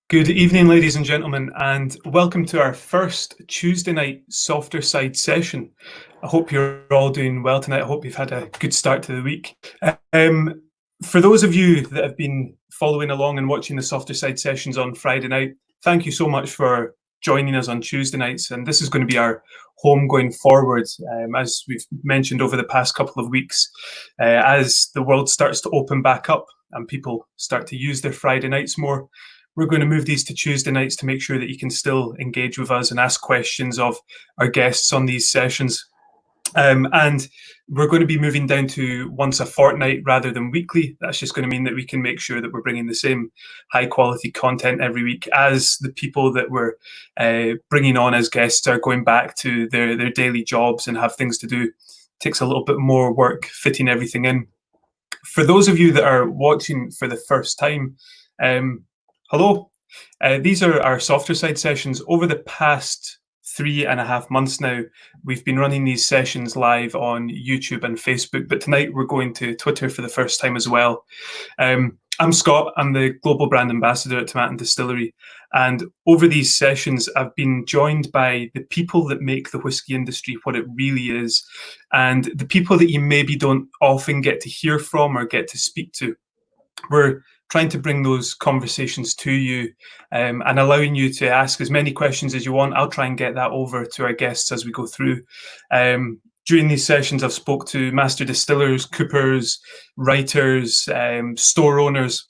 Good evening, ladies and gentlemen, and welcome to our first Tuesday night softer side session. I hope you're all doing well tonight. I hope you've had a good start to the week. For those of you that have been following along and watching the softer side sessions on Friday night, thank you so much for joining us on Tuesday nights. And this is going to be our home going forward, as we've mentioned over the past couple of weeks, as the world starts to open back up and people start to use their Friday nights more. We're going to move these to Tuesday nights to make sure that you can still engage with us and ask questions of our guests on these sessions. And we're going to be moving down to once a fortnight rather than weekly. That's just going to mean that we can make sure that we're bringing the same high quality content every week as the people that we're bringing on as guests are going back to their daily jobs and have things to do. It takes a little bit more work fitting everything in. For those of you that are watching for the first time, hello. These are our softer side sessions. Over the past 3.5 months now, we've been running these sessions live on YouTube and Facebook, but tonight we're going to Twitter for the first time as well. I'm Scott. I'm the Global Brand Ambassador at Tomatin Distillery. And over these sessions, I've been joined by the people that make the whiskey industry what it really is, and the people that you maybe don't often get to hear from or get to speak to. We're trying to bring those conversations to you and allowing you to ask as many questions as you want. I'll try and get that over to our guests as we go through. During these sessions, I've spoke to master distillers, coopers, writers, store owners.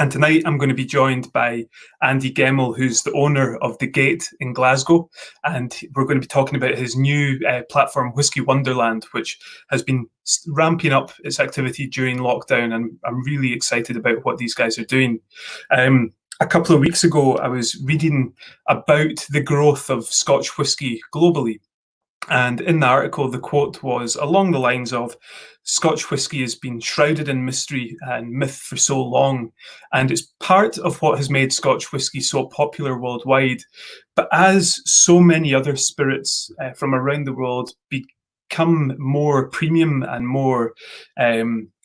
And tonight I'm going to be joined by Andy Gemmell, who's the owner of The Gate in Glasgow. And we're going to be talking about his new platform, Whisky Wonderland, which has been ramping up its activity during lockdown. And I'm really excited about what these guys are doing. A couple of weeks ago, I was reading about the growth of Scotch whisky globally. And in the article, the quote was along the lines of, Scotch whisky has been shrouded in mystery and myth for so long, and it's part of what has made Scotch whisky so popular worldwide. But as so many other spirits from around the world become more premium and more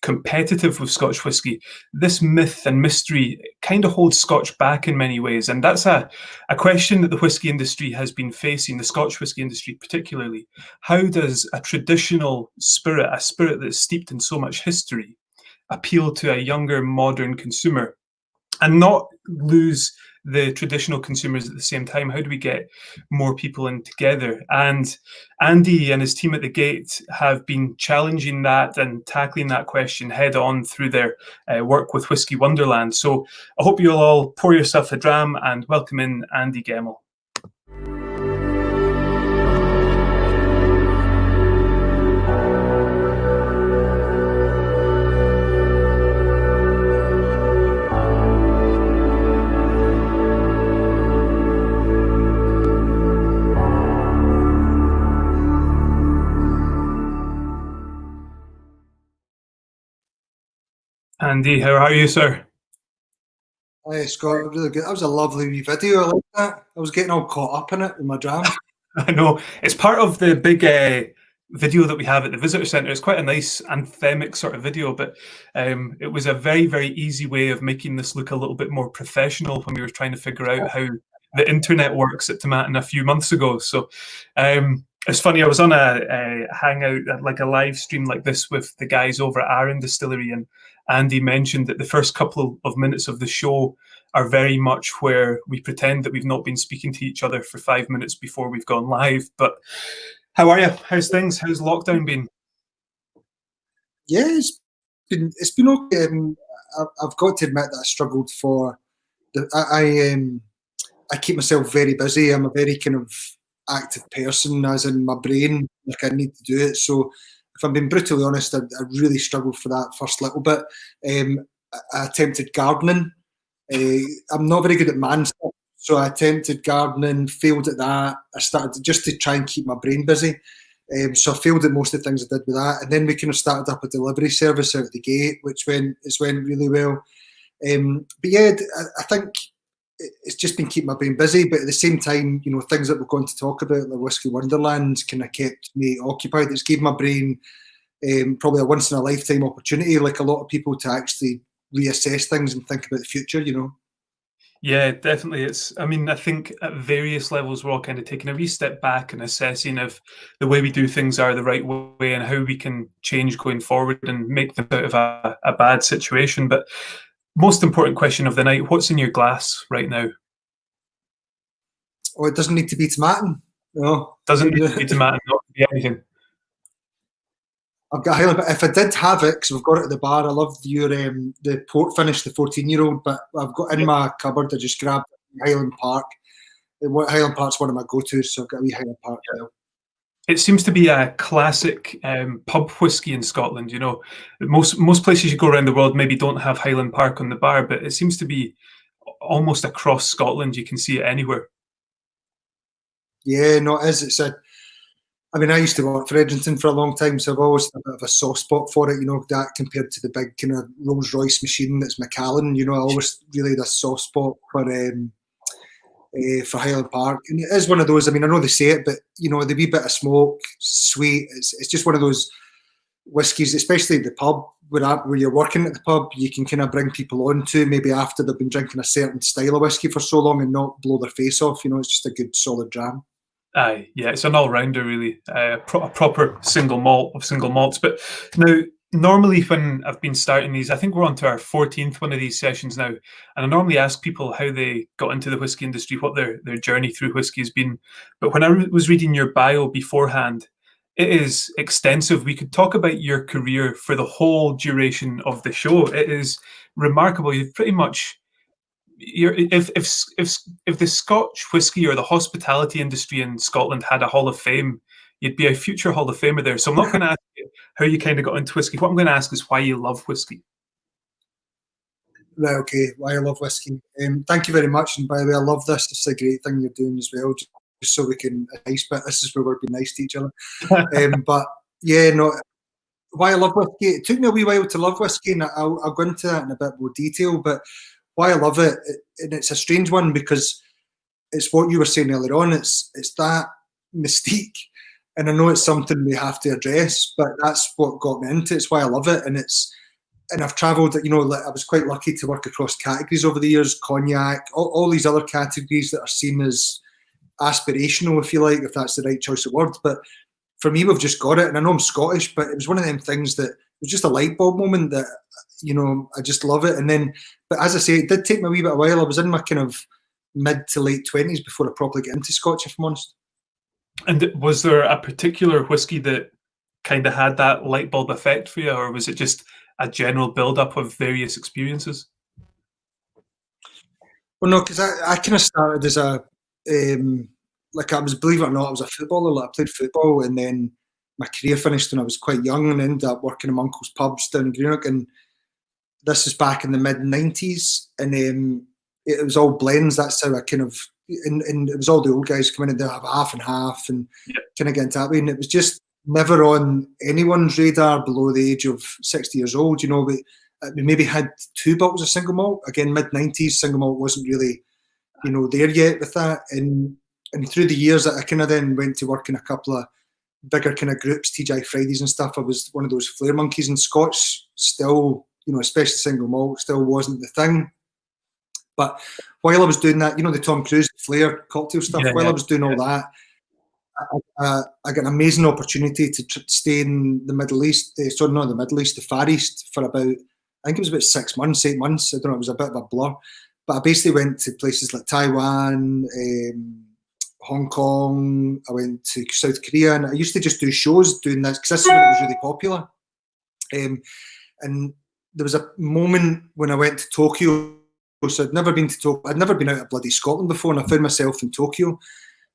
competitive with Scotch whisky, this myth and mystery kind of holds Scotch back in many ways. And that's a question that the whisky industry has been facing, the Scotch whisky industry particularly. How does a traditional spirit, a spirit that's steeped in so much history, appeal to a younger, modern consumer and not lose the traditional consumers at the same time? How do we get more people in together? And Andy and his team at The Gate have been challenging that and tackling that question head on through their work with Whisky Wonderland. So I hope you'll all pour yourself a dram and welcome in Andy Gemmell. Andy, how are you, sir? Hi, Scott. Really good. That was a lovely wee video. I like that. I was getting all caught up in it with my dram. I know. It's part of the big video that we have at the visitor centre. It's quite a nice anthemic sort of video, but it was a very, very easy way of making this look a little bit more professional when we were trying to figure out how the internet works at Tomatin a few months ago. So it's funny, I was on a hangout, like a live stream like this with the guys over at Arran Distillery, and Andy mentioned that the first couple of minutes of the show are very much where we pretend that we've not been speaking to each other for 5 minutes before we've gone live. But how are you? How's things? How's lockdown been? Yeah, it's been okay. I've got to admit that I struggled for I keep myself very busy. I'm a very kind of active person, as in my brain, like I need to do it. So if I'm being brutally honest, I really struggled for that first little bit. I attempted gardening. I'm not very good at man stuff, so I attempted gardening, failed at that. I started just to try and keep my brain busy. So I failed at most of the things I did with that. And then we kind of started up a delivery service out of The Gate, which went really well. But yeah, I think it's just been keeping my brain busy. But at the same time, you know, things that we're going to talk about, like Whisky Wonderland, kind of kept me occupied. It's gave my brain probably a once in a lifetime opportunity, like a lot of people, to actually reassess things and think about the future, you know. Yeah, definitely. I mean, I think at various levels, we're all kind of taking a wee step back and assessing if the way we do things are the right way and how we can change going forward and make them out of a bad situation. But most important question of the night, what's in your glass right now? Oh, it doesn't need to be tomato. No. Doesn't need to be tomato, not to be anything. I've got Highland, but if I did have it, because we've got it at the bar, I love your the port finish, the 14-year-old, but I've got in my cupboard, I just grabbed Highland Park. Highland Park's one of my go-tos, so I've got a wee Highland Park now. It seems to be a classic pub whiskey in Scotland. You know, most places you go around the world maybe don't have Highland Park on the bar, but it seems to be almost across Scotland. You can see it anywhere. Yeah, no, it is. I mean, I used to work for Edrington for a long time, so I've always had a bit of a soft spot for it, you know, that compared to the big kind of Rolls Royce machine that's Macallan, you know, I always really had a soft spot for Highland Park. And it is one of those, I mean, I know they say it, but, you know, the wee bit of smoke, sweet, it's just one of those whiskies, especially at the pub, where you're working at the pub, you can kind of bring people on to maybe after they've been drinking a certain style of whiskey for so long and not blow their face off, you know, it's just a good solid dram. Aye, yeah, it's an all-rounder really, a proper single malt of single malts. But now, normally when I've been starting these, I think we're on to our 14th one of these sessions now, and I normally ask people how they got into the whiskey industry, what their journey through whiskey has been. But when I was reading your bio beforehand, it is extensive. We could talk about your career for the whole duration of the show. It is remarkable. You've pretty much if the Scotch whisky or the hospitality industry in Scotland had a Hall of Fame, you'd be a future Hall of Famer there. So I'm not going to ask you how you kind of got into whiskey. What I'm going to ask is why you love whiskey. Right, okay, why I love whiskey. Thank you very much. And by the way, I love this. This is a great thing you're doing as well, just so we can nice. But this is where we're being nice to each other. But yeah, no, why I love whiskey. It took me a wee while to love whiskey, and I'll go into that in a bit more detail. But why I love it, and it's a strange one because it's what you were saying earlier on. It's that mystique, and I know it's something we have to address, but that's what got me into it. It's why I love it, and I've travelled. You know, I was quite lucky to work across categories over the years. Cognac, all these other categories that are seen as aspirational, if you like, if that's the right choice of words. But for me, we've just got it, and I know I'm Scottish, but it was one of them things that it was just a light bulb moment that, you know, I just love it. And then, but as I say, it did take me a wee bit of a while. I was in my kind of mid to late 20s before I properly get into Scotch, if I'm honest. And was there a particular whiskey that kind of had that light bulb effect for you, or was it just a general build-up of various experiences? Well, no, because I kind of started as like I was, believe it or not, I was a footballer. Like I played football, and then my career finished when I was quite young, and ended up working in my uncle's pubs down in Greenock. And this is back in the mid '90s, and it was all blends. That's how I kind of, and it was all the old guys coming in there, have half and half, and kind of getting that way. And it was just never on anyone's radar below the age of 60 years old. You know, we maybe had 2 bottles of single malt. Again, mid '90s, single malt wasn't really, you know, there yet with that. And through the years, I kind of then went to work in a couple of bigger kind of groups, TGI Fridays and stuff. I was one of those flair monkeys, and Scotch still, you know, especially single malt, still wasn't the thing. But while I was doing that, you know, the Tom Cruise flair cocktail stuff, while I was doing all that, I got an amazing opportunity to stay in the Middle East, sorry, not the Middle East, the Far East for about, I think it was about 6 months, 8 months. I don't know, it was a bit of a blur. But I basically went to places like Taiwan, Hong Kong, I went to South Korea, and I used to just do shows doing this because this is when it was really popular. And there was a moment when I went to Tokyo, so I'd never been to Tokyo, I'd never been out of bloody Scotland before, and I found myself in Tokyo.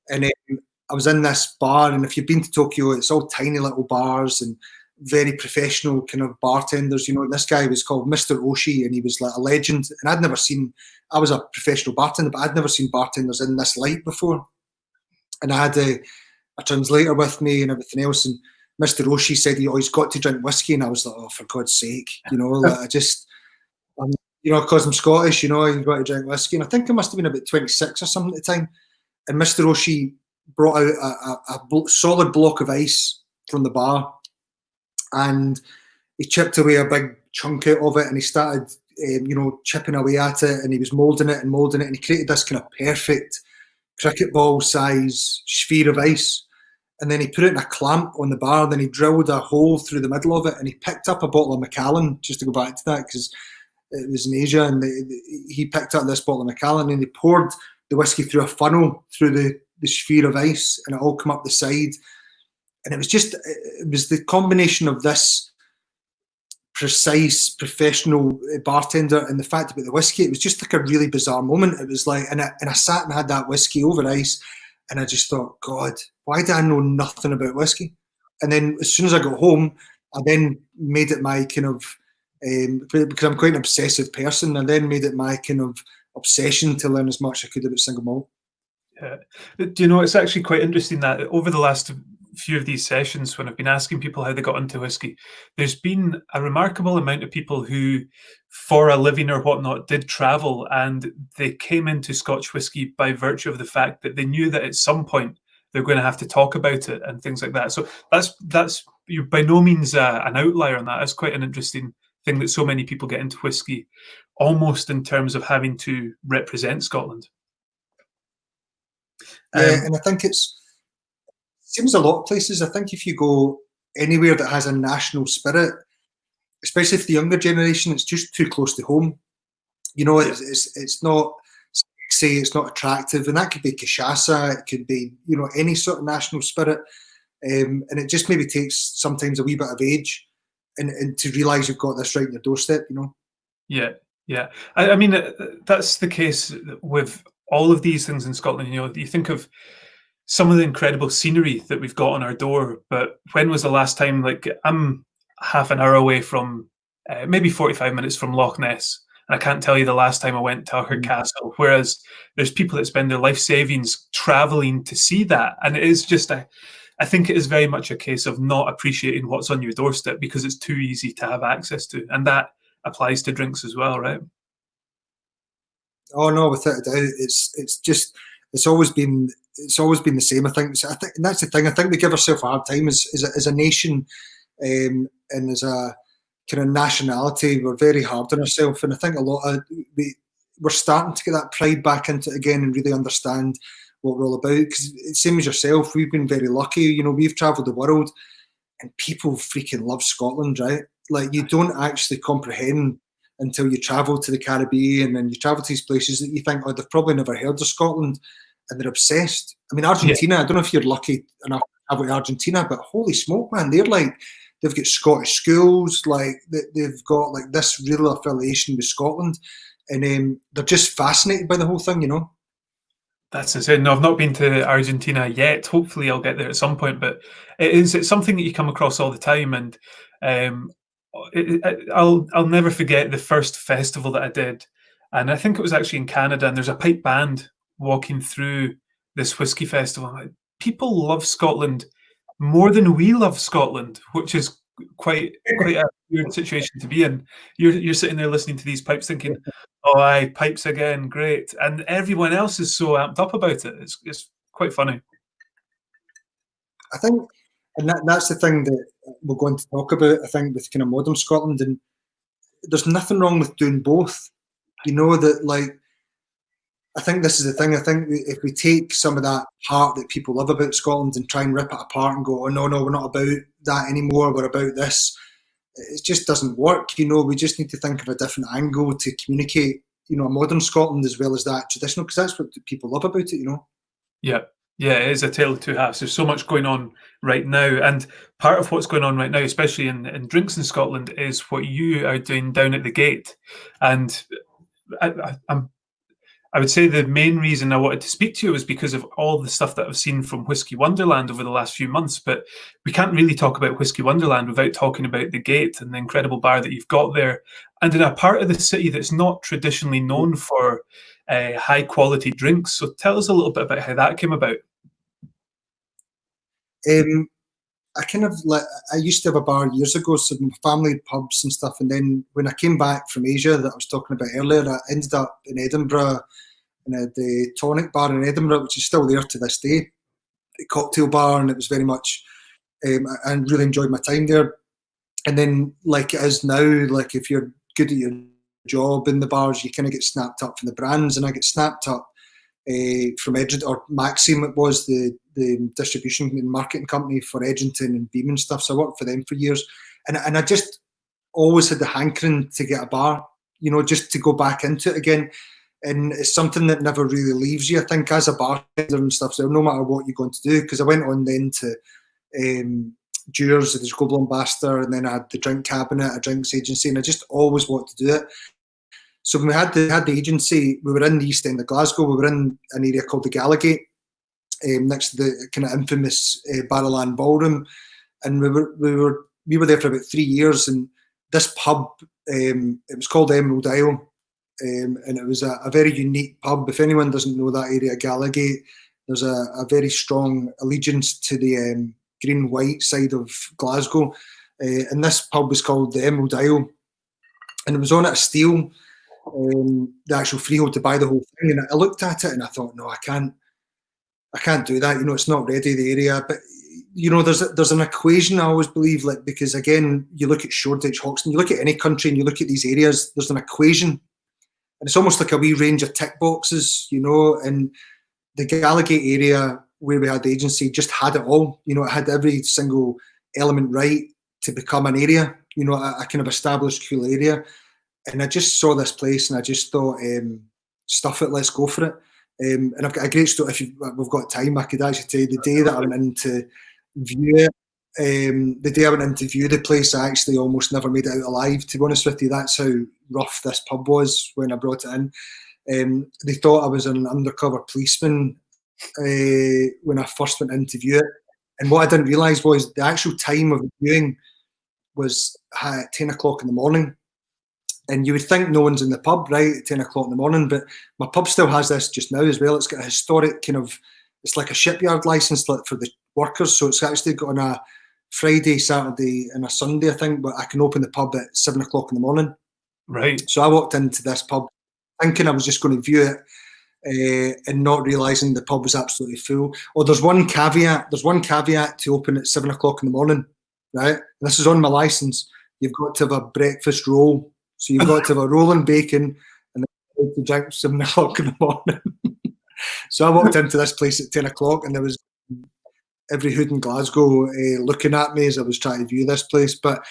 And I was in this bar, and if you've been to Tokyo, it's all tiny little bars and very professional kind of bartenders. You know, this guy was called Mr. Oshi, and he was like a legend. And I was a professional bartender, but I'd never seen bartenders in this light before. And I had a translator with me and everything else. And Mr. Oshi said he's got to drink whiskey. And I was like, oh, for God's sake, you know, like you know, because I'm Scottish, you know, you've got to drink whiskey. And I think I must have been about 26 or something at the time. And Mr. Oshi brought out a solid block of ice from the bar. And he chipped away a big chunk out of it. And he started chipping away at it, and he was moulding it, and he created this kind of perfect cricket ball size sphere of ice. And then he put it in a clamp on the bar, then he drilled a hole through the middle of it, and he picked up a bottle of Macallan, just to go back to that, because it was in Asia, and he picked up this bottle of Macallan, and he poured the whiskey through a funnel through the sphere of ice, and it all came up the side. And it was the combination of this precise professional bartender and the fact about the whiskey. It was just like a really bizarre moment. It was like, and I sat and had that whiskey over ice, and I just thought, God, why did I know nothing about whiskey? And then as soon as I got home, I then made it my kind of, because I'm quite an obsessive person, I then made it my kind of obsession to learn as much as I could about single malt. Yeah. Do you know, it's actually quite interesting that over the last few of these sessions, when I've been asking people how they got into whiskey, there's been a remarkable amount of people who, for a living or whatnot, did travel, and they came into Scotch whiskey by virtue of the fact that they knew that at some point they're going to have to talk about it and things like that. So that's you're by no means an outlier on that. It's quite an interesting thing that so many people get into whiskey, almost in terms of having to represent Scotland. Yeah, and I think seems a lot of places. I think if you go anywhere that has a national spirit, especially for the younger generation, it's just too close to home. It's not sexy, it's not attractive, and that could be cachaça, it could be any sort of national spirit, and it just maybe takes sometimes a wee bit of age, and to realise you've got this right on your doorstep. Yeah. I mean, that's the case with all of these things in Scotland. You think of some of the incredible scenery that we've got on our door, but when was the last time, like, I'm half an hour away from, maybe 45 minutes from Loch Ness, and I can't tell you the last time I went to Auchard Castle, whereas there's people that spend their life savings travelling to see that, and it is just I think it is very much a case of not appreciating what's on your doorstep because it's too easy to have access to, and that applies to drinks as well, right? Oh no, without a doubt, it's always been the same. I think and that's the thing. I think we give ourselves a hard time as a nation, and as a kind of nationality. We're very hard on ourselves, and I think a lot of we're starting to get that pride back into it again and really understand what we're all about. Because same as yourself, we've been very lucky. We've travelled the world, and people freaking love Scotland, right? Like, you don't actually comprehend until you travel to the Caribbean and you travel to these places that you think, oh, they've probably never heard of Scotland, and they're obsessed. I mean, Argentina, I don't know if you're lucky enough to travel to Argentina, but holy smoke, man, they've got Scottish schools, like they've got like this real affiliation with Scotland, and they're just fascinated by the whole thing, That's insane. No, I've not been to Argentina yet. Hopefully I'll get there at some point, but it's something that you come across all the time, and I'll never forget the first festival that I did, and I think it was actually in Canada, and there's a pipe band walking through this whiskey festival. Like, people love Scotland more than we love Scotland, which is quite a weird situation to be in. You're sitting there listening to these pipes thinking, oh, aye, pipes again, great, and everyone else is so amped up about it. It's quite funny. I think, and that's the thing that we're going to talk about, I think, with kind of modern Scotland, and there's nothing wrong with doing both. That, like, I think this is the thing. I think if we take some of that heart that people love about Scotland and try and rip it apart and go, oh, no, we're not about that anymore, we're about this, it just doesn't work. We just need to think of a different angle to communicate, a modern Scotland as well as that traditional, because that's what people love about it, Yeah, it is a tale of two halves. There's so much going on right now, and part of what's going on right now, especially in drinks in Scotland, is what you are doing down at the gate. And I would say the main reason I wanted to speak to you was because of all the stuff that I've seen from Whisky Wonderland over the last few months. But we can't really talk about Whisky Wonderland without talking about the gate and the incredible bar that you've got there, and in a part of the city that's not traditionally known for high quality drinks. So tell us a little bit about how that came about. I used to have a bar years ago, so my family had pubs and stuff, and then when I came back from Asia that I was talking about earlier, I ended up in Edinburgh in the Tonic Bar in Edinburgh, which is still there to this day, a cocktail bar, and it was very much, I really enjoyed my time there. And then, like it is now, like if you're good at your job in the bars, you kind of get snapped up from the brands, and I get snapped up from Edgerton, or Maxim it was, the distribution and marketing company for Edgerton and Beam and stuff. So I worked for them for years, and I just always had the hankering to get a bar, you know, just to go back into it again. And it's something that never really leaves you, I think, as a bartender and stuff. So no matter what you're going to do, because I went on then to Dewar's, there's Global Ambassador, and then I had the drink cabinet, a drinks agency, and I just always wanted to do it. So when we had the agency, we were in the East End of Glasgow. We were in an area called the Gallagate, next to the kind of infamous Barrowlands ballroom, and we were there for about 3 years. And this pub, it was called Emerald Isle, and it was a very unique pub. If anyone doesn't know that area, Gallagate, there's a very strong allegiance to the green white side of Glasgow, and this pub was called the Emerald Isle, and it was on at a steal. The actual freehold to buy the whole thing, and I looked at it and I thought, no, I can't do that. You know, it's not ready, the area. But you know, there's an equation, I always believe, like, because again, you look at Shoreditch, Hoxton, you look at any country, and you look at these areas. There's an equation, and it's almost like a wee range of tick boxes, you know. And the Gallagate area where we had the agency just had it all. You know, it had every single element right to become an area. You know, a kind of established cool area. And I just saw this place, and I just thought, stuff it, let's go for it. And I've got a great story. If we've got time, I could actually tell you the day that I went in to view it. The day I went in to view the place, I actually almost never made it out alive, to be honest with you. That's how rough this pub was when I brought it in. They thought I was an undercover policeman when I first went in to view it. And what I didn't realise was the actual time of the viewing was at 10 o'clock in the morning. And you would think no one's in the pub, right, at 10 o'clock in the morning, but my pub still has this just now as well. It's got a historic kind of, it's like a shipyard licence for the workers, so it's actually got on a Friday, Saturday and a Sunday, I think, but I can open the pub at 7 o'clock in the morning. Right. So I walked into this pub thinking I was just going to view it, and not realising the pub was absolutely full. Oh, there's one caveat to open at 7 o'clock in the morning, right? And this is on my licence. You've got to have a breakfast roll. So you've got to have a roll and bacon, and then to drink 7 o'clock in the morning. So I walked into this place at 10 o'clock, and there was every hood in Glasgow looking at me as I was trying to view this place. But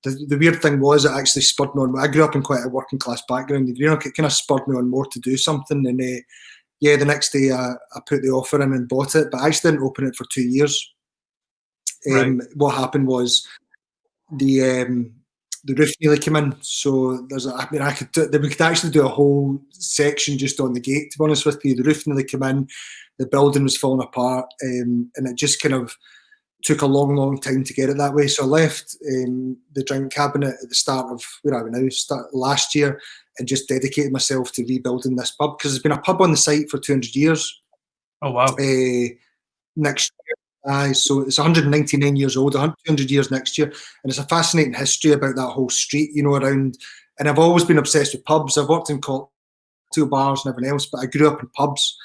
the weird thing was, it actually spurred me on. I grew up in quite a working class background. You know, it kind of spurred me on more to do something. And the next day I put the offer in and bought it, but I actually didn't open it for 2 years. Right. What happened was the roof nearly came in, so we could actually do a whole section just on the gate, to be honest with you. The roof nearly came in, the building was falling apart, and it just kind of took a long time to get it that way. So I left the drink cabinet at the start of where I am now, last year, and just dedicated myself to rebuilding this pub, because there's been a pub on the site for 200 years. Oh, wow. Next year. So it's 199 years old, 200 years next year, and it's a fascinating history about that whole street, you know, around. And I've always been obsessed with pubs. I've worked in cocktail bars and everything else, but I grew up in pubs.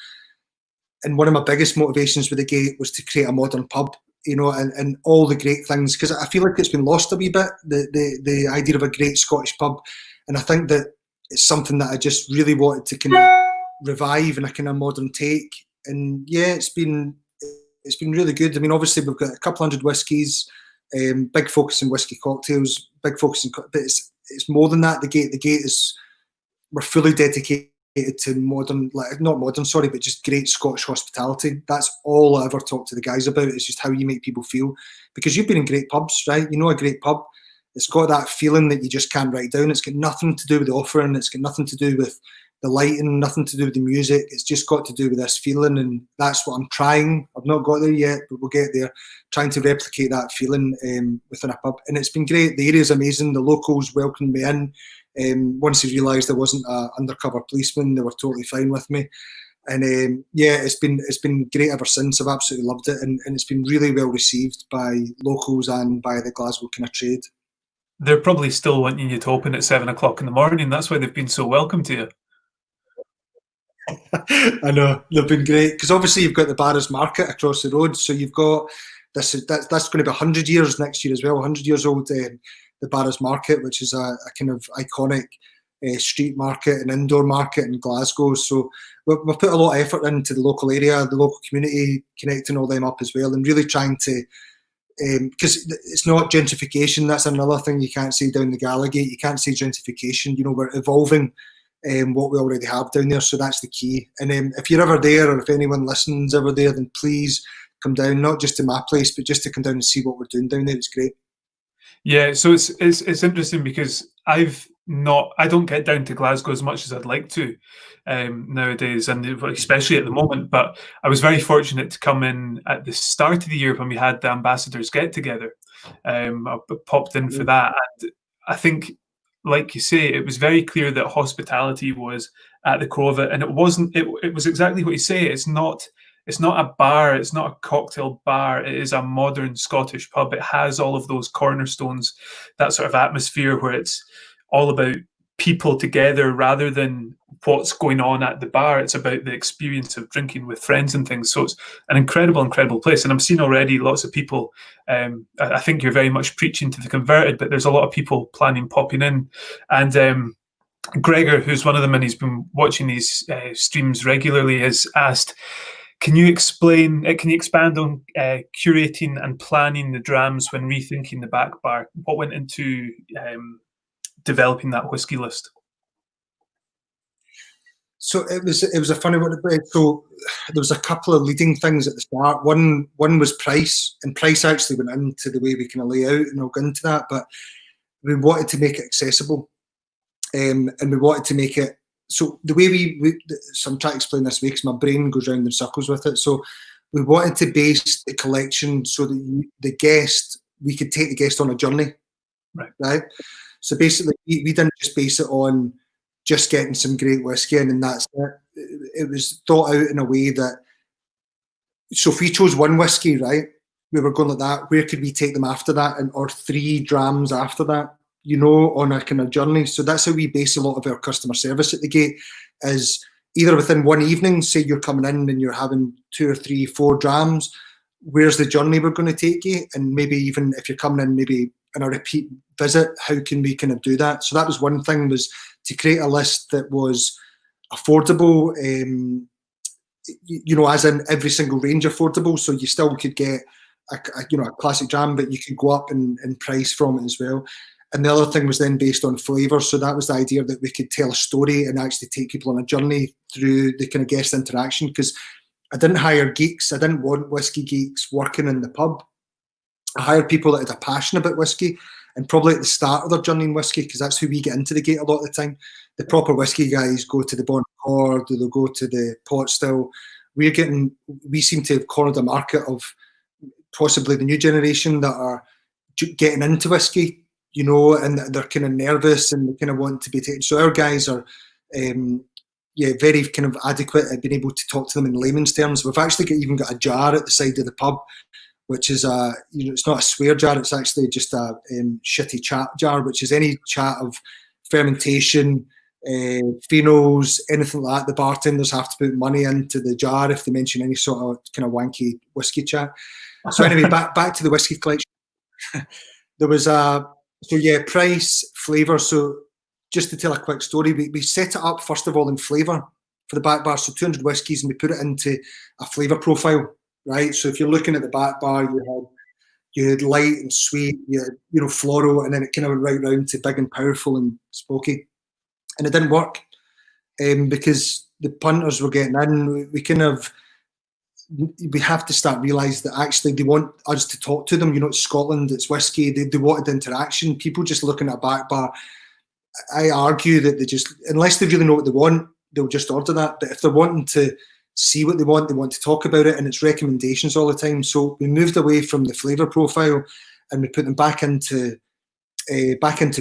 And one of my biggest motivations with the gate was to create a modern pub, you know, and all the great things, because I feel like it's been lost a wee bit, the idea of a great Scottish pub. And I think that it's something that I just really wanted to kind of revive in a kind of modern take. And yeah, it's been really good. I mean, obviously we've got a couple hundred whiskies, big focus in whiskey cocktails, big focus in, but it's more than that. The gate is, we're fully dedicated to but just great Scottish hospitality. That's all I ever talk to the guys about, is just how you make people feel. Because you've been in great pubs, right? You know, a great pub, it's got that feeling that you just can't write down. It's got nothing to do with the offering. It's got nothing to do with the lighting, nothing to do with the music. It's just got to do with this feeling, and that's what I'm trying. I've not got there yet, but we'll get there. Trying to replicate that feeling within a pub, and it's been great. The area's amazing. The locals welcomed me in. Once they realised I wasn't an undercover policeman, they were totally fine with me. And it's been great ever since. I've absolutely loved it, and it's been really well received by locals and by the Glasgow kind of trade. They're probably still wanting you to open at 7 o'clock in the morning. That's why they've been so welcome to you. I know, they've been great, because obviously you've got the Barras Market across the road, so you've got that's going to be 100 years next year as well, 100 years old, the Barras Market, which is a kind of iconic street market and indoor market in Glasgow. So we've put a lot of effort into the local area, the local community, connecting all them up as well, and really trying to, because it's not gentrification. That's another thing you can't say down the Gallagate. You can't say gentrification. We're evolving what we already have down there, so that's the key. And if you're ever there, or if anyone listens ever there, then please come down, not just to my place, but just to come down and see what we're doing down there. It's great. Yeah, so it's interesting because I don't get down to Glasgow as much as I'd like to nowadays, and especially at the moment. But I was very fortunate to come in at the start of the year when we had the ambassadors get together. I popped in for that, and I think, like you say, it was very clear that hospitality was at the core of it, and it wasn't. It was exactly what you say. It's not a bar. It's not a cocktail bar. It is a modern Scottish pub. It has all of those cornerstones, that sort of atmosphere where it's all about people together rather than what's going on at the bar. It's about the experience of drinking with friends and things. So it's an incredible place. And I'm seeing already lots of people. I think you're very much preaching to the converted, but there's a lot of people planning popping in. And Gregor, who's one of them, and he's been watching these streams regularly, has asked, can you expand on curating and planning the drams when rethinking the back bar? What went into developing that whiskey list? So it was a funny one. So there was a couple of leading things at the start. One was price, and price actually went into the way we kind of lay out, and I'll go into that. But we wanted to make it accessible, and we wanted to make it. So the way so I'm trying to explain this way because my brain goes round in circles with it. So we wanted to base the collection so that we could take the guest on a journey, right? So basically, we didn't just base it on just getting some great whiskey in and that's it. It was thought out in a way that, so if we chose one whiskey, right, we were going like that, where could we take them after that, or 3 drams after that? On a kind of journey. So that's how we base a lot of our customer service at the gate, is either within one evening, say you're coming in and you're having 2 or 3, 4 drams, where's the journey we're going to take you? And maybe even if you're coming in maybe in a repeat visit, how can we kind of do that? So that was one thing, was to create a list that was affordable, as in every single range affordable. So you still could get a classic dram, but you could go up in price from it as well. And the other thing was then based on flavour. So that was the idea that we could tell a story and actually take people on a journey through the kind of guest interaction. Because I didn't hire geeks. I didn't want whiskey geeks working in the pub. I hired people that had a passion about whiskey, and probably at the start of their journey in whiskey, because that's who we get into the gate a lot of the time. The proper whiskey guys go to the Bon Accord, or they'll go to the Pot Still. We seem to have cornered a market of possibly the new generation that are getting into whiskey, and they're kind of nervous and they kind of want to be taken. So our guys are, very kind of adequate at being able to talk to them in layman's terms. We've actually even got a jar at the side of the pub, which is it's not a swear jar. It's actually just a shitty chat jar, which is any chat of fermentation, phenols, anything like that. The bartenders have to put money into the jar if they mention any sort of kind of wanky whiskey chat. So anyway, back to the whiskey collection. There was price, flavour. So just to tell a quick story, we set it up first of all in flavour for the back bar. So 200 whiskies, and we put it into a flavour profile, right? So if you're looking at the back bar, you had light and sweet, you had, floral, and then it kind of went right round to big and powerful and smoky. And it didn't work because the punters were getting in. We have to start realising that actually they want us to talk to them. It's Scotland, it's whiskey. They wanted interaction. People just looking at a back bar, I argue that unless they really know what they want, they'll just order that. But if they're wanting to see what they want to talk about it, and it's recommendations all the time. So we moved away from the flavour profile and we put them back into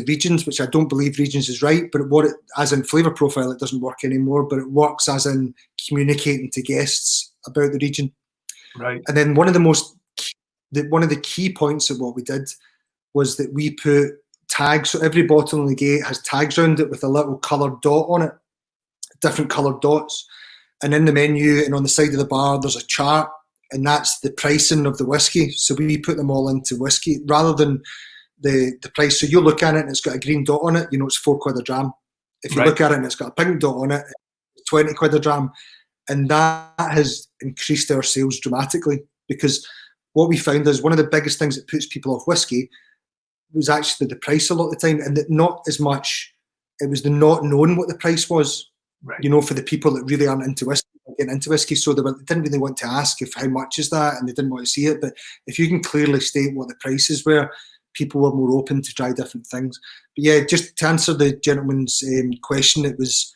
regions, which I don't believe regions is right, but as in flavour profile, it doesn't work anymore, but it works as in communicating to guests about the region. Right. And then one of the key points of what we did was that we put tags. So every bottle in the gate has tags around it with a little coloured dot on it, different coloured dots. And in the menu and on the side of the bar, there's a chart, and that's the pricing of the whiskey. So we put them all into whiskey rather than the price. So you look at it and it's got a green dot on it, it's £4 a dram. If you look at it and it's got a pink dot on it, it's 20 quid a dram. And that has increased our sales dramatically, because what we found is one of the biggest things that puts people off whiskey was actually the price a lot of the time, and that not as much, it was the not knowing what the price was, you know, for the people that really aren't into whiskey, getting into whiskey. So they didn't really want to ask if how much is that, and they didn't want to see it. But if you can clearly state what the prices were, people were more open to try different things. But yeah, just to answer the gentleman's question, it was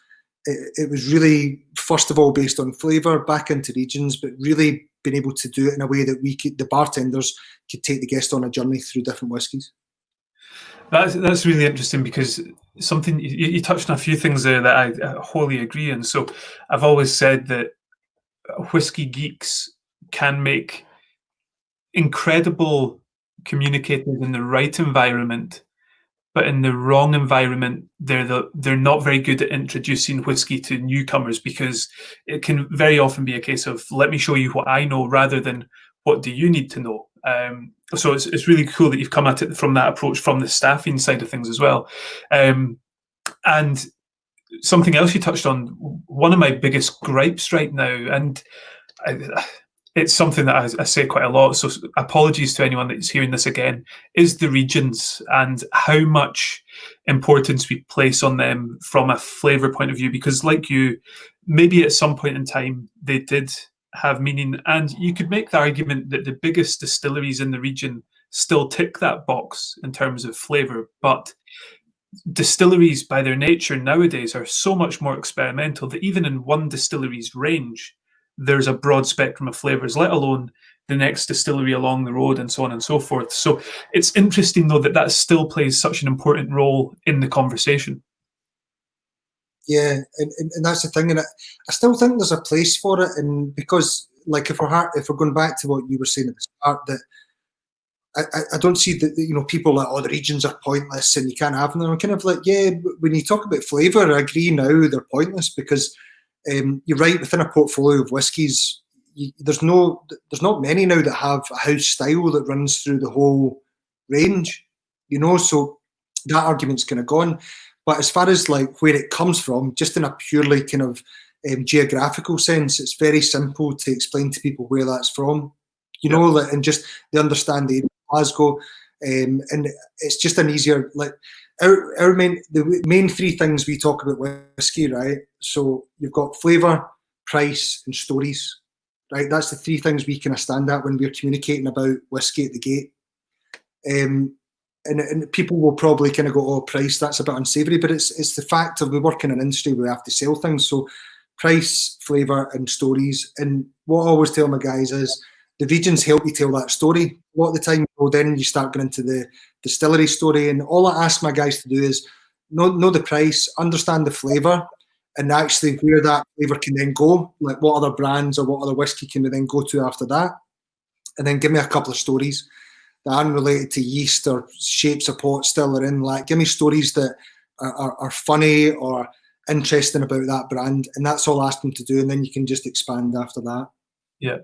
really, first of all, based on flavour, back into regions, but really being able to do it in a way that the bartenders could take the guest on a journey through different whiskies. That's really interesting, because something you touched on a few things there that I wholly agree in. So I've always said that whiskey geeks can make incredible communicators in the right environment, but in the wrong environment, they're not very good at introducing whiskey to newcomers, because it can very often be a case of, let me show you what I know rather than what do you need to know. So it's really cool that you've come at it from that approach, from the staffing side of things as well. And something else you touched on, one of my biggest gripes right now, and it's something that I say quite a lot, so apologies to anyone that's hearing this again, is the regions and how much importance we place on them from a flavour point of view. Because like you, maybe at some point in time they did have meaning, and you could make the argument that the biggest distilleries in the region still tick that box in terms of flavour, but distilleries by their nature nowadays are so much more experimental that even in one distillery's range there's a broad spectrum of flavours, let alone the next distillery along the road, and so on and so forth. So it's interesting though that still plays such an important role in the conversation. Yeah, and that's the thing, and I still think there's a place for it, and because, like, if we're going back to what you were saying at the start, that I don't see that, you know, people like, oh, the regions are pointless and you can't have them. I'm kind of like, yeah, when you talk about flavour, I agree now they're pointless, because you're right, within a portfolio of whiskies, there's not many now that have a house style that runs through the whole range, you know, so that argument's kind of gone. But as far as like where it comes from, just in a purely kind of geographical sense, it's very simple to explain to people where that's from, you know, and just they understand the Glasgow, and it's just an easier, like, the main three things we talk about whiskey, right? So you've got flavour, price, and stories, right? That's the three things we kind of stand at when we're communicating about whiskey at the gate. And people will probably kind of go, oh, price, that's a bit unsavoury, but it's the fact of we work in an industry where we have to sell things. So price, flavour, and stories. And what I always tell my guys is the regions help you tell that story. A lot of the time, then you start going into the distillery story, and all I ask my guys to do is know the price, understand the flavour, and actually where that flavour can then go, like what other brands or what other whiskey can we then go to after that, and then give me a couple of stories that aren't related to yeast or shapes of pot still are in. Like, give me stories that are funny or interesting about that brand, and that's all I ask them to do, and then you can just expand after that. Yeah.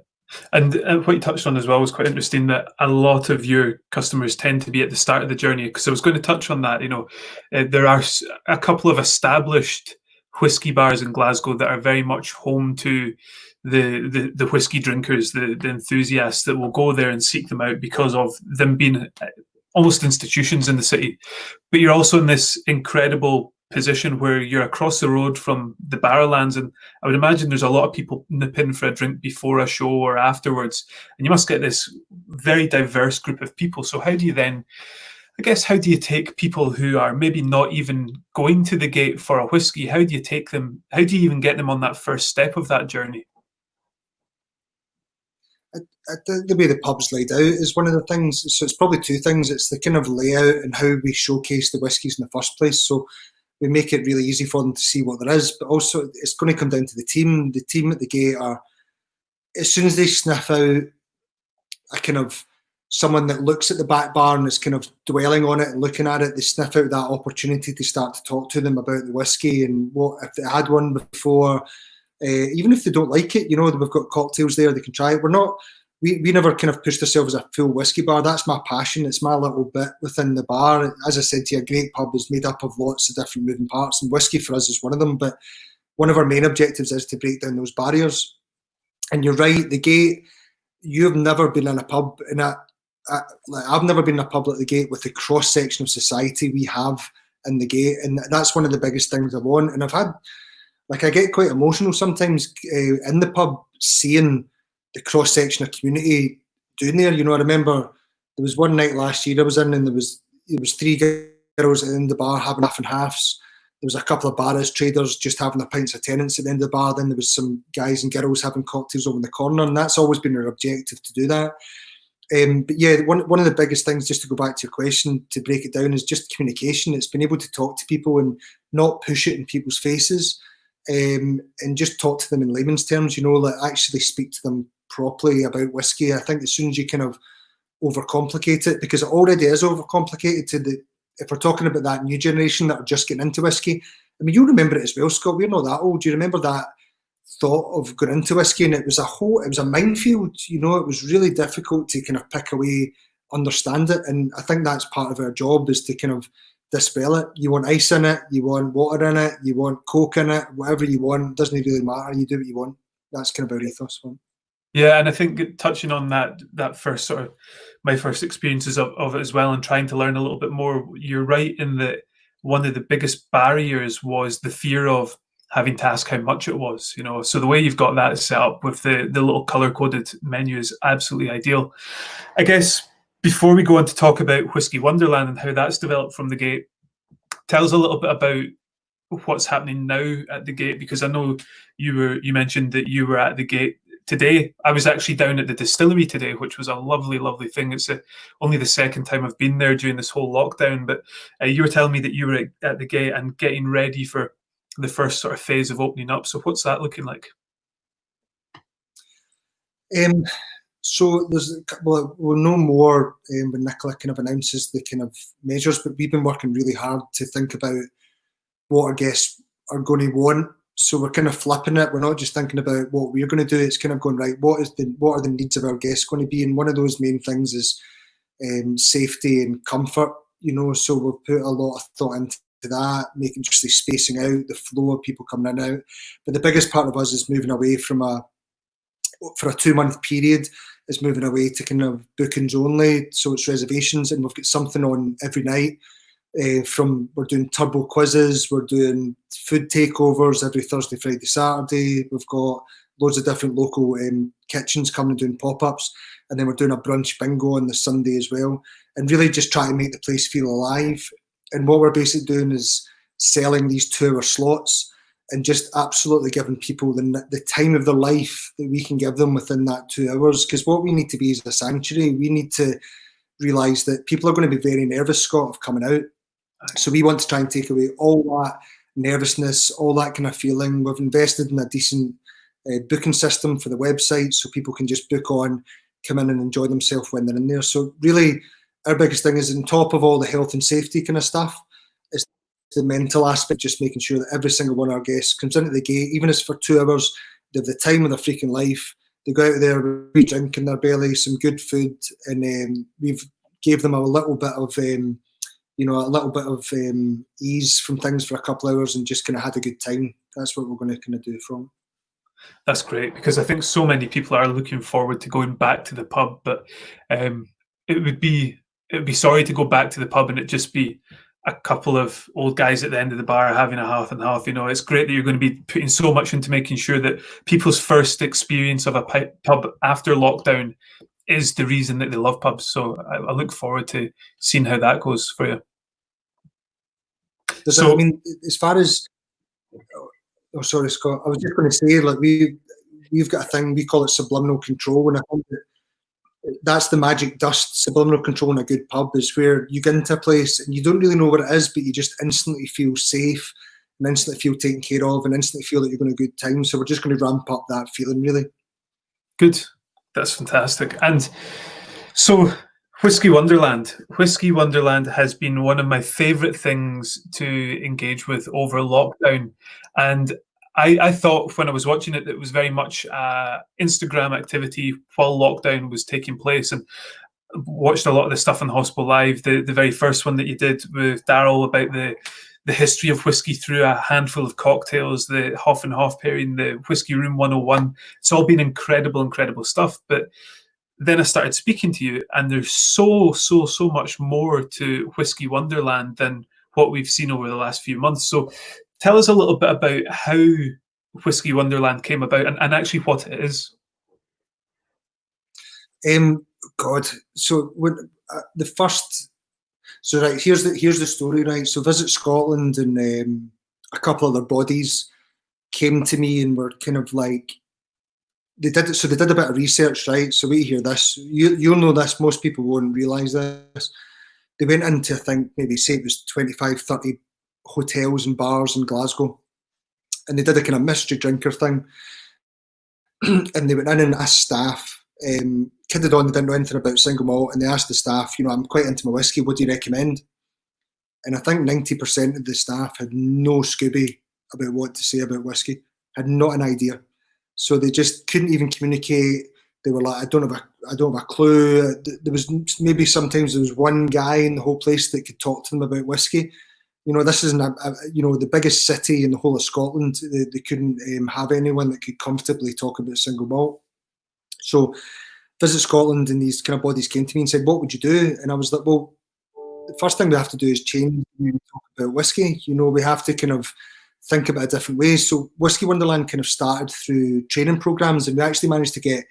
And what you touched on as well was quite interesting, that a lot of your customers tend to be at the start of the journey, because I was going to touch on that. You know, there are a couple of established whiskey bars in Glasgow that are very much home to the whiskey drinkers, the enthusiasts that will go there and seek them out because of them being almost institutions in the city. But you're also in this incredible position where you're across the road from the Barrowlands, and I would imagine there's a lot of people nip in for a drink before a show or afterwards, and you must get this very diverse group of people. So how do you then, I guess, how do you take people who are maybe not even going to the gate for a whiskey? How do you take them? How do you even get them on that first step of that journey? I think the way the pub's laid out is one of the things. So it's probably two things. It's the kind of layout and how we showcase the whiskies in the first place. So we make it really easy for them to see what there is, but also it's going to come down to the team. The team at the gate are, as soon as they sniff out a kind of someone that looks at the back bar and is kind of dwelling on it and looking at it, they sniff out that opportunity to start to talk to them about the whiskey and what, if they had one before, even if they don't like it, you know, we've got cocktails there, they can try it. we never kind of pushed ourselves as a full whiskey bar. That's my passion. It's my little bit within the bar. As I said to you, a great pub is made up of lots of different moving parts, and whiskey for us is one of them. But one of our main objectives is to break down those barriers. And you're right, the Gate, you've never been in a pub, and I've never been in a pub at the Gate with the cross-section of society we have in the Gate, and that's one of the biggest things I want. And I've had, like, I get quite emotional sometimes in the pub seeing the cross-section of community doing there. You know, I remember there was one night last year I was in, and there was 3 girls in the bar having half and halves. There was a couple of barras traders just having their pints of tenants at the end of the bar. Then there was some guys and girls having cocktails over in the corner, and that's always been our objective to do that. But yeah, one of the biggest things, just to go back to your question, to break it down, is just communication. It's been able to talk to people and not push it in people's faces, and just talk to them in layman's terms, you know, like actually speak to them properly about whiskey. I think as soon as you kind of overcomplicate it, because it already is overcomplicated if we're talking about that new generation that are just getting into whiskey. I mean, you'll remember it as well, Scott. We're not that old. Do you remember that thought of going into whiskey? And it was a minefield, you know. It was really difficult to kind of pick away, understand it. And I think that's part of our job, is to kind of dispel it. You want ice in it, you want water in it, you want Coke in it, whatever you want. It doesn't really matter. You do what you want. That's kind of our ethos. Yeah, and I think touching on that first sort of my first experiences of it as well, and trying to learn a little bit more, you're right in that one of the biggest barriers was the fear of having to ask how much it was, you know. So the way you've got that set up with the little color-coded menu is absolutely ideal. I guess before we go on to talk about Whisky Wonderland and how that's developed from the Gate, tell us a little bit about what's happening now at the Gate, because I know you mentioned that you were at the Gate today. I was actually down at the distillery today, which was a lovely, lovely thing. It's only the second time I've been there during this whole lockdown, but you were telling me that you were at the Gate and getting ready for the first sort of phase of opening up. So what's that looking like? So we'll know more when Nicola kind of announces the kind of measures, but we've been working really hard to think about what our guests are going to want. So we're kind of flipping it. We're not just thinking about what we're going to do. It's kind of going, right, what are the needs of our guests going to be? And one of those main things is safety and comfort, you know. So we've put a lot of thought into that, making just the spacing out, the flow of people coming in and out. But the biggest part of us is moving away from for a 2-month period, is moving away to kind of bookings only. So it's reservations, and we've got something on every night. We're doing turbo quizzes, we're doing food takeovers every Thursday, Friday, Saturday. We've got loads of different local kitchens coming and doing pop-ups, and then we're doing a brunch bingo on the Sunday as well, and really just trying to make the place feel alive. And what we're basically doing is selling these 2-hour slots and just absolutely giving people the time of their life that we can give them within that 2 hours. Because what we need to be is a sanctuary. We need to realise that people are going to be very nervous, Scott, of coming out. So we want to try and take away all that nervousness, all that kind of feeling. We've invested in a decent booking system for the website, so people can just book on, come in and enjoy themselves when they're in there. So really, our biggest thing is, on top of all the health and safety kind of stuff, is the mental aspect, just making sure that every single one of our guests comes into the Gate, even if it's for 2 hours, they have the time of their freaking life. They go out there with a drink in their belly, some good food, and we've gave them a little bit of ease from things for a couple of hours, and just kind of had a good time. That's what we're going to kind of do from. That's great, because I think so many people are looking forward to going back to the pub, but it would be sorry to go back to the pub and it just be a couple of old guys at the end of the bar having a half and half. You know, it's great that you're going to be putting so much into making sure that people's first experience of a pub after lockdown is the reason that they love pubs. So I look forward to seeing how that goes for you. I mean, as far as, oh sorry, Scott, I was just going to say, like, we've got a thing, we call it subliminal control, and I think that's the magic dust. Subliminal control in a good pub is where you get into a place and you don't really know what it is, but you just instantly feel safe and instantly feel taken care of and instantly feel that you're going to have a good time. So we're just going to ramp up that feeling, really. Good. That's fantastic. And so Whisky Wonderland. Whisky Wonderland has been one of my favourite things to engage with over lockdown. And I thought when I was watching it, that it was very much Instagram activity while lockdown was taking place, and watched a lot of the stuff on Hospital Live. The very first one that you did with Daryl about the history of whiskey through a handful of cocktails, the Hoff and Hoff pairing, the Whiskey Room 101. It's all been incredible stuff. But then I started speaking to you, and there's so much more to Whisky Wonderland than what we've seen over the last few months. So tell us a little bit about how Whisky Wonderland came about, and actually what it is. God, so when the first, so right, here's the story, right? So Visit Scotland and a couple other bodies came to me and were kind of like, they did a bit of research, right? So we hear this, you'll know this, most people won't realise this. They went into, I think, maybe say it was 25, 30 hotels and bars in Glasgow, and they did a kind of mystery drinker thing. And they went in and asked staff, kidded on, they didn't know anything about single malt, and they asked the staff, I'm quite into my whiskey, what do you recommend? And I think 90% of the staff had no Scooby about what to say about whiskey, had not an idea. So they just couldn't even communicate. They were like, I don't have a clue. There was maybe sometimes there was one guy in the whole place that could talk to them about whiskey. This isn't the biggest city in the whole of Scotland. They couldn't have anyone that could comfortably talk about single malt. So Visit Scotland and these kind of bodies came to me and said, what would you do? And I was like, well, the first thing we have to do is change the way we talk about whiskey. We have to kind of think about it different ways. So Whisky Wonderland kind of started through training programs, and we actually managed to get,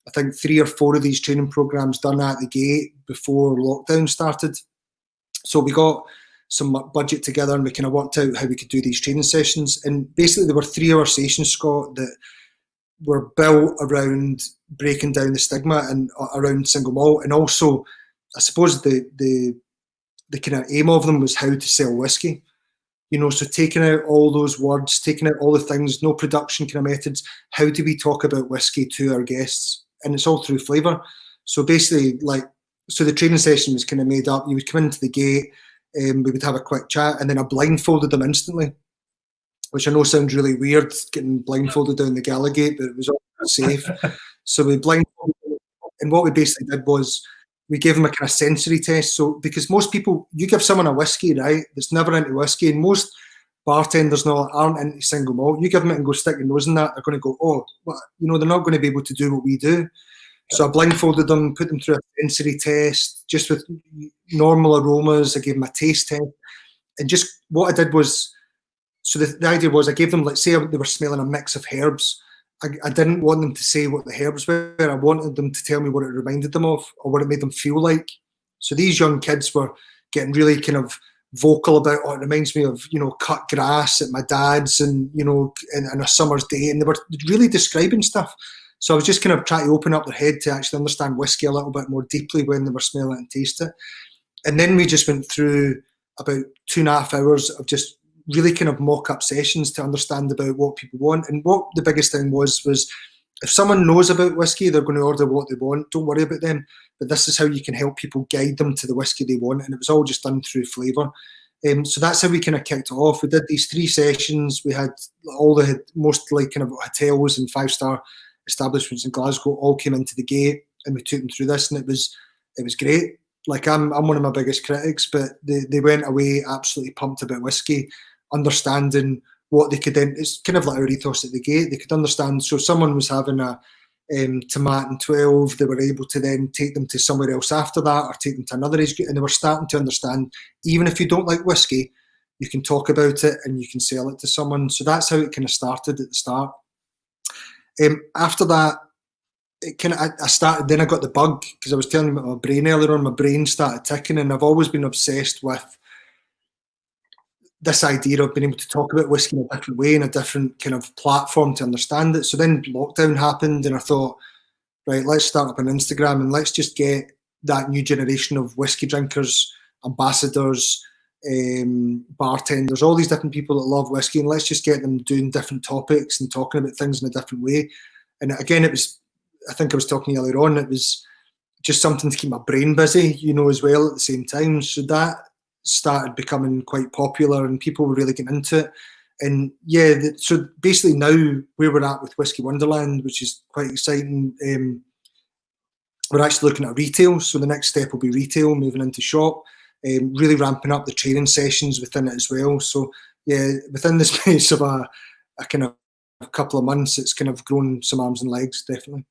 I think, 3 or 4 of these training programs done at the gate before lockdown started. So we got some budget together and we kind of worked out how we could do these training sessions. And basically there were 3-hour sessions, Scott, that were built around breaking down the stigma and around single malt, and also I suppose the kind of aim of them was how to sell whiskey. So taking out all those words, taking out all the things, no production kind of methods, how do we talk about whiskey to our guests? And it's all through flavour. So basically, so the training session was kind of made up. You would come into the gate, we would have a quick chat, and then I blindfolded them instantly, which I know sounds really weird, getting blindfolded down the Gala Gate, but it was all safe. So we blindfolded them, and what we basically did was we gave them a kind of sensory test. So because most people, you give someone a whiskey, right, that's never into whiskey, and most bartenders aren't into single malt, you give them it and go stick your nose in that, they're going to go, oh, what? They're not going to be able to do what we do. So I blindfolded them, put them through a sensory test, just with normal aromas. I gave them a taste test. And just what I did was, so the idea was I gave them, let's say they were smelling a mix of herbs. I didn't want them to say what the herbs were. I wanted them to tell me what it reminded them of or what it made them feel like. So these young kids were getting really kind of vocal about, oh, it reminds me of, cut grass at my dad's and, in a summer's day. And they were really describing stuff. So I was just kind of trying to open up their head to actually understand whiskey a little bit more deeply when they were smelling it and tasting it. And then we just went through about 2.5 hours of just really kind of mock-up sessions to understand about what people want. And what the biggest thing was if someone knows about whiskey, they're going to order what they want. Don't worry about them. But this is how you can help people guide them to the whiskey they want. And it was all just done through flavour. So that's how we kind of kicked it off. We did these 3 sessions. We had mostly kind of hotels and 5-star establishments in Glasgow all came into the gate, and we took them through this, and it was great. Like I'm one of my biggest critics, but they went away absolutely pumped about whiskey, understanding what they could then, it's kind of like our ethos at the gate, they could understand. So someone was having a tomato and 12, they were able to then take them to somewhere else after that, or take them to another age group, and they were starting to understand, even if you don't like whiskey, you can talk about it and you can sell it to someone. So that's how it kind of started at the start. After that, then I got the bug, because I was telling you about my brain earlier on. My brain started ticking, and I've always been obsessed with this idea of being able to talk about whiskey in a different way, in a different kind of platform to understand it. So then lockdown happened, and I thought, right, let's start up on Instagram and let's just get that new generation of whiskey drinkers, ambassadors, bartenders, all these different people that love whiskey, and let's just get them doing different topics and talking about things in a different way. And again, it was, I think I was talking earlier on, it was just something to keep my brain busy, as well at the same time. So that started becoming quite popular, and people were really getting into it. And yeah, so basically now where we're at with Whisky Wonderland, which is quite exciting, we're actually looking at retail. So the next step will be retail, moving into shop, really ramping up the training sessions within it as well. So yeah, within the space of a kind of a couple of months, it's kind of grown some arms and legs, definitely.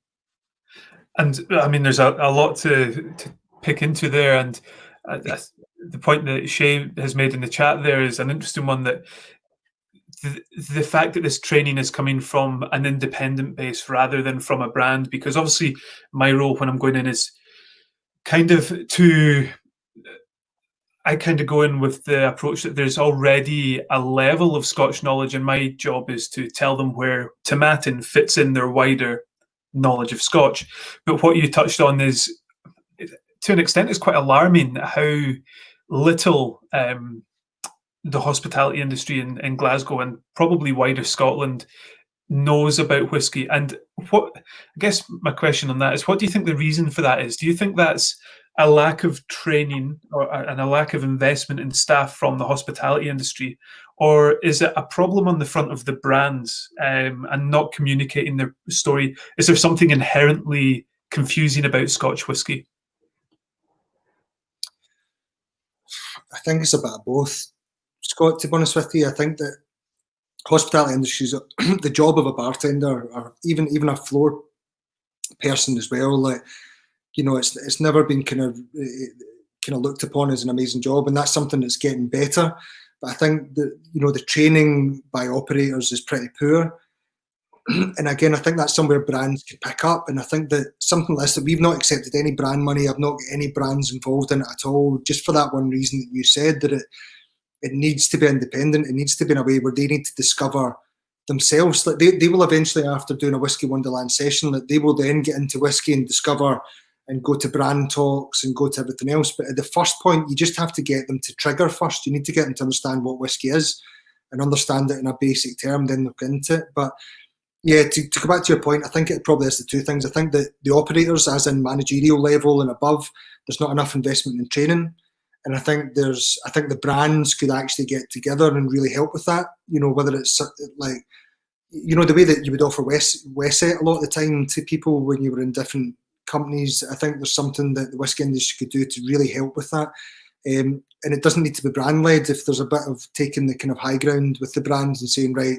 And I mean, there's a lot to pick into there, and the point that Shay has made in the chat there is an interesting one, that the fact that this training is coming from an independent base rather than from a brand, because obviously my role when I'm going in is kind of I kind of go in with the approach that there's already a level of Scotch knowledge, and my job is to tell them where tomatin fits in their wider knowledge of Scotch. But what you touched on is, to an extent, is quite alarming how little the hospitality industry in Glasgow and probably wider Scotland knows about whiskey. And what, I guess my question on that is, what do you think the reason for that is? Do you think that's a lack of training and a lack of investment in staff from the hospitality industry, or is it a problem on the front of the brands and not communicating their story? Is there something inherently confusing about Scotch whiskey? I think it's a bit of both, Scott, to be honest with you. I think that hospitality industry is the job of a bartender, or even a floor person as well. Like, you know, it's never been kind of looked upon as an amazing job, and that's something that's getting better. But I think that, you know, the training by operators is pretty poor. And again, I think that's somewhere brands can pick up. And I think that something like that, we've not accepted any brand money. I've not got any brands involved in it at all, just for that one reason that you said, that it needs to be independent. It needs to be in a way where they need to discover themselves. Like they will eventually, after doing a Whisky Wonderland session, that they will then get into whiskey and discover and go to brand talks and go to everything else. But at the first point, you just have to get them to trigger first. You need to get them to understand what whiskey is and understand it in a basic term, then look into it. But yeah, to go back to your point, I think it probably is the two things. I think that the operators, as in managerial level and above, there's not enough investment in training. And I think the brands could actually get together and really help with that. You know, whether it's like, you know, the way that you would offer Wesset a lot of the time to people when you were in different companies. I think there's something that the whisky industry could do to really help with that. And it doesn't need to be brand led. If there's a bit of taking the kind of high ground with the brands and saying, right,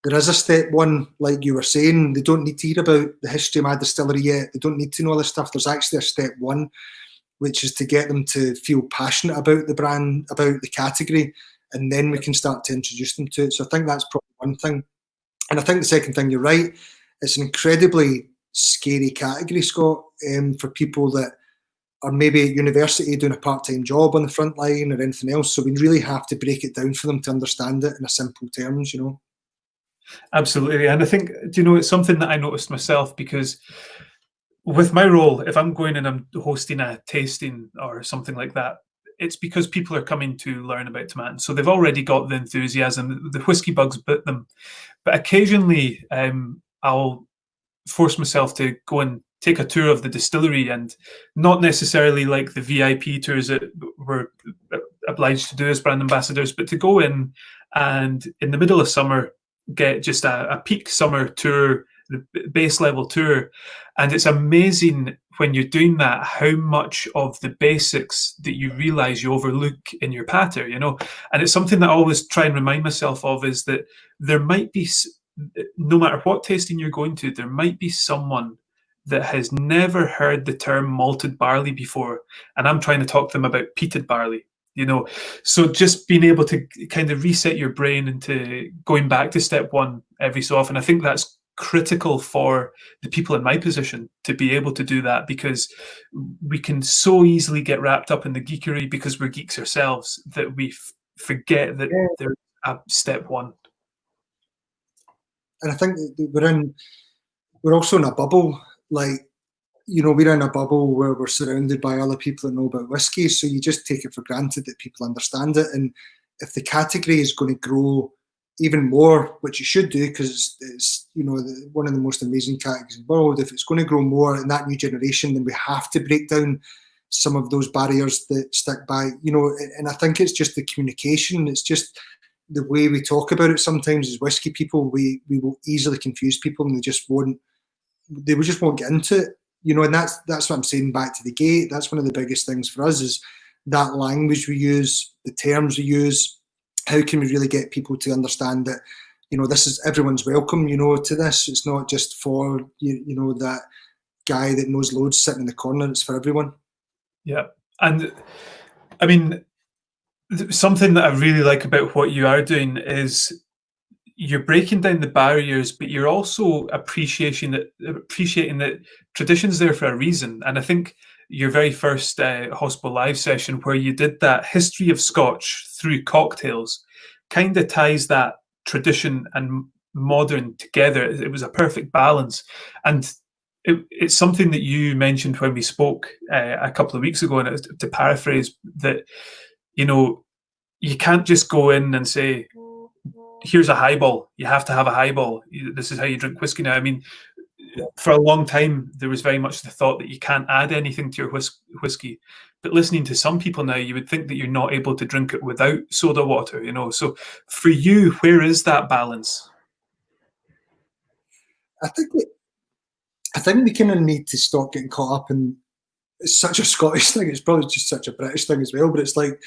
there is a step one, like you were saying, they don't need to hear about the history of my distillery yet. They don't need to know all this stuff. There's actually a step one, which is to get them to feel passionate about the brand, about the category, and then we can start to introduce them to it. So I think that's probably one thing. And I think the second thing, you're right, it's an incredibly scary category, Scott, for people that are maybe at university doing a part-time job on the front line or anything else. So we really have to break it down for them to understand it in a simple terms, you know. Absolutely. And I think, you know, it's something that I noticed myself, because with my role, if I'm going and I'm hosting a tasting or something like that, it's because people are coming to learn about tomatin. So they've already got the enthusiasm, the whiskey bugs bit them. But occasionally I'll force myself to go and take a tour of the distillery, and not necessarily like the VIP tours that we're obliged to do as brand ambassadors, but to go in and in the middle of summer, get just a peak summer tour, the base level tour. And it's amazing when you're doing that, how much of the basics that you realize you overlook in your patter, you know. And it's something that I always try and remind myself of, is that there might be, no matter what tasting you're going to, there might be someone that has never heard the term malted barley before, and I'm trying to talk to them about peated barley, you know. So just being able to kind of reset your brain into going back to step one every so often, I think that's critical for the people in my position to be able to do that, because we can so easily get wrapped up in the geekery because we're geeks ourselves that we forget that there's a step one. And I think we're also in a bubble. Like, you know, we're in a bubble where we're surrounded by other people that know about whiskey, so you just take it for granted that people understand it. And if the category is going to grow even more, which it should do, because it's, you know, one of the most amazing categories in the world, if it's going to grow more in that new generation, then we have to break down some of those barriers that stick by, you know. And I think it's just the communication. It's just the way we talk about it sometimes as whiskey people, we will easily confuse people, and they just won't get into it, and that's what I'm saying back to the gate. That's one of the biggest things for us, is that language we use, the terms we use. How can we really get people to understand that, this is, everyone's welcome, to this. It's not just for, that guy that knows loads sitting in the corner. It's for everyone. Yeah. And I mean, something that I really like about what you are doing is you're breaking down the barriers, but you're also appreciating that tradition's there for a reason. And I think your very first Hospital Live session, where you did that history of Scotch through cocktails, kind of ties that tradition and modern together. It was a perfect balance. And it's something that you mentioned when we spoke a couple of weeks ago, and to paraphrase that, you can't just go in and say, here's a highball. You have to have a highball. This is how you drink whiskey now. I mean, for a long time, there was very much the thought that you can't add anything to your whiskey. But listening to some people now, you would think that you're not able to drink it without soda water, So for you, where is that balance? I think we kind of need to stop getting caught up in, it's such a Scottish thing. It's probably just such a British thing as well, but it's like,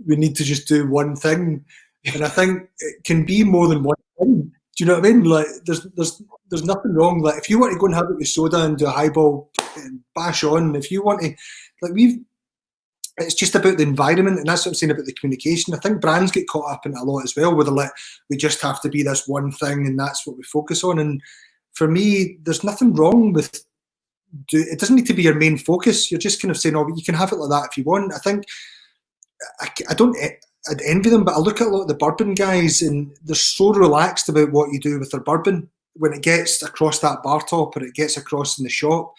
we need to just do one thing. And I think it can be more than one thing. Do you know what I mean? Like, there's nothing wrong. Like, if you want to go and have it with soda and do a highball and bash on, if you want to, it's just about the environment, and that's what I'm saying about the communication. I think brands get caught up in it a lot as well, where they're like, we just have to be this one thing, and that's what we focus on. And for me, there's nothing wrong with it. Doesn't need to be your main focus. You're just kind of saying, oh, you can have it like that if you want. I think I'd envy them, but I look at a lot of the bourbon guys, and they're so relaxed about what you do with their bourbon. When it gets across that bar top, or it gets across in the shop,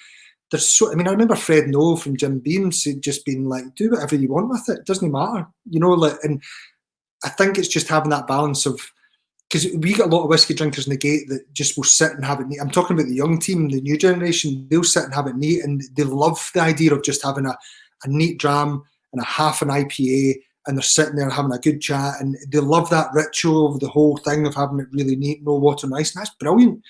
I remember Fred Noel from Jim Beam just being like, do whatever you want with it. It doesn't matter, and I think it's just having that balance of, because we get a lot of whiskey drinkers in the gate that just will sit and have it neat. I'm talking about the young team, the new generation. They'll sit and have it neat, and they love the idea of just having a neat dram and a half an IPA, and they're sitting there having a good chat, and they love that ritual of the whole thing of having it really neat, no water and ice, and that's brilliant.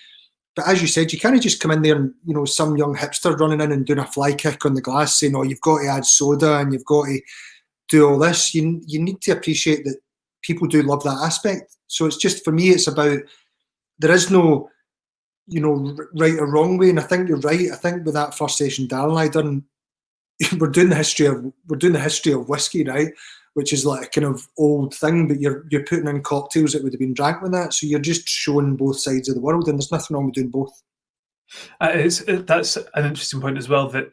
But as you said, you can't just come in there and, some young hipster running in and doing a fly kick on the glass saying, oh, you've got to add soda and you've got to do all this. You need to appreciate that people do love that aspect. So it's just, for me, it's about, there is no, right or wrong way. And I think you're right. I think with that first session Darren and I done, we're doing the history of whiskey, right? Which is like a kind of old thing, but you're putting in cocktails that would have been drank with that. So you're just showing both sides of the world, and there's nothing wrong with doing both. That's an interesting point as well, that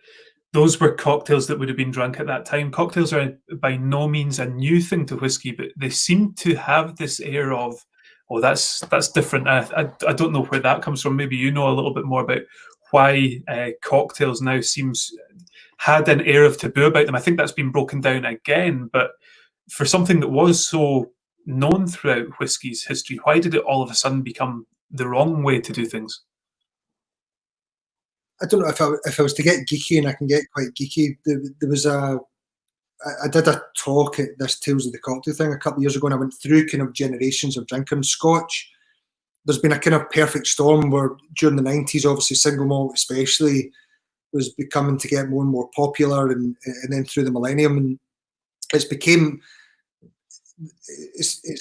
those were cocktails that would have been drunk at that time. Cocktails are by no means a new thing to whiskey, but they seem to have this air of, oh, that's different. I don't know where that comes from. Maybe you know a little bit more about why cocktails now had an air of taboo about them. I think that's been broken down again, but for something that was so known throughout whiskey's history, why did it all of a sudden become the wrong way to do things? I don't know if I was to get geeky, and I can get quite geeky. There was I did a talk at this Tales of the Cocktail thing a couple of years ago, and I went through kind of generations of drinking Scotch. There's been a kind of perfect storm where during the 90s, obviously single malt especially was becoming to get more and more popular, and then through the millennium, and it's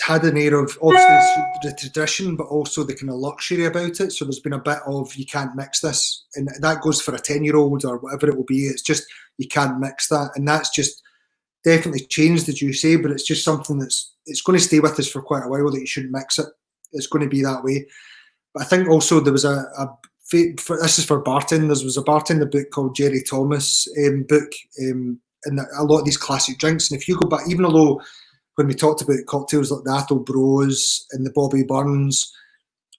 had an air of obviously the tradition, but also the kind of luxury about it. So there's been a bit of, you can't mix this, and that goes for a 10-year-old or whatever it will be. It's just, you can't mix that, and that's just definitely changed, as you say, but it's just something it's going to stay with us for quite a while, that you shouldn't mix it. It's going to be that way. But I think also there was this is for bartenders. There was a bartender book called Jerry Thomas book, and a lot of these classic drinks. And if you go back, even although when we talked about cocktails like the Athol Bros and the Bobby Burns,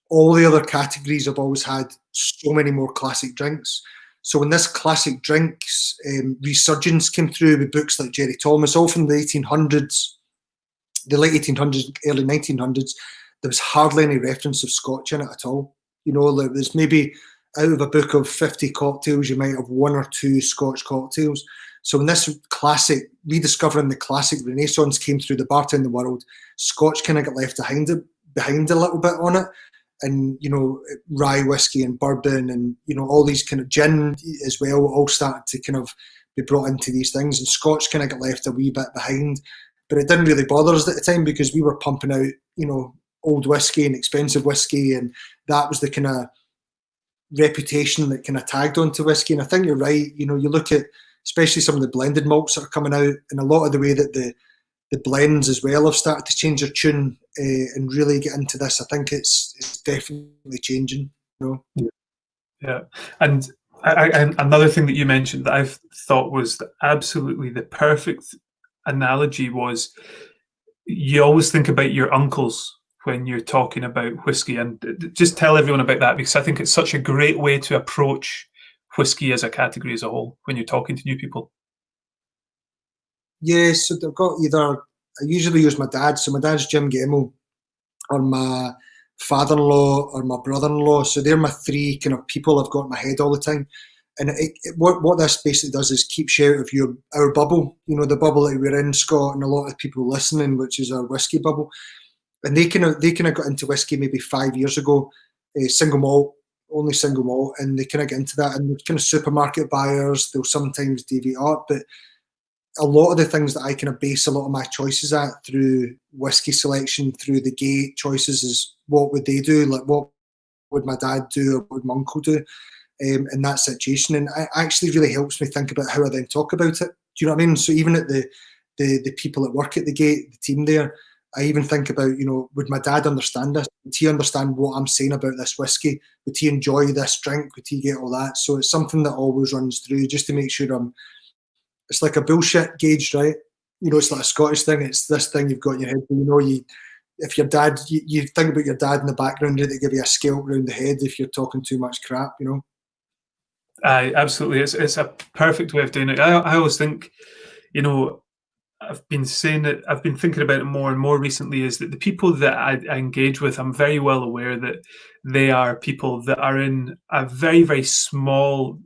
all the other categories have always had so many more classic drinks. So when this classic drinks resurgence came through with books like Jerry Thomas, all from the 1800s, the late 1800s, early 1900s, there was hardly any reference of Scotch in it at all. There's maybe out of a book of 50 cocktails, you might have one or two Scotch cocktails. So when this classic, rediscovering the classic renaissance came through the bartending world, Scotch kind of got left behind a little bit on it. And, you know, rye whiskey and bourbon and, you know, all these kind of gin as well all started to kind of be brought into these things. And Scotch kind of got left a wee bit behind. But it didn't really bother us at the time because we were pumping out, you know, old whiskey and expensive whiskey. And that was the kind of reputation that kind of tagged onto whiskey. And I think you're right. You know, you look at especially some of the blended malts that are coming out and a lot of the way that the blends as well have started to change their tune and really get into this. I think it's definitely changing. You know? Yeah, and another thing that you mentioned that I've thought was absolutely the perfect analogy was you always think about your uncles when you're talking about whiskey, and just tell everyone about that because I think it's such a great way to approach whiskey as a category as a whole when you're talking to new people. Yeah, so I've got I usually use my dad. So my dad's Jim Gemmell, or my father-in-law, or my brother-in-law. So they're my three kind of people I've got in my head all the time. And what this basically does is keeps you out of our bubble, you know, the bubble that we're in, Scott, and a lot of people listening, which is our whiskey bubble. And they kind of got into whiskey maybe 5 years ago, single malt, only single malt, and they kind of get into that. And they're kind of supermarket buyers. They'll sometimes deviate up, but a lot of the things that I kind of base a lot of my choices at through whiskey selection, through the gate choices, is what would they do? Like, what would my dad do, or what would my uncle do in that situation? And it actually really helps me think about how I then talk about it. Do you know what I mean? So even at the people that work at the gate, the team there, I even think about, you know, would my dad understand this? Would he understand what I'm saying about this whiskey? Would he enjoy this drink? Would he get all that? So it's something that always runs through just to make sure it's like a bullshit gauge, right? You know, it's like a Scottish thing. It's this thing you've got in your head. You know, if your dad, you think about your dad in the background, to give you a scalp round the head if you're talking too much crap, you know? Absolutely. It's a perfect way of doing it. I always think, you know, I've been thinking about it more and more recently, is that the people that I engage with, I'm very well aware that they are people that are in a very, very small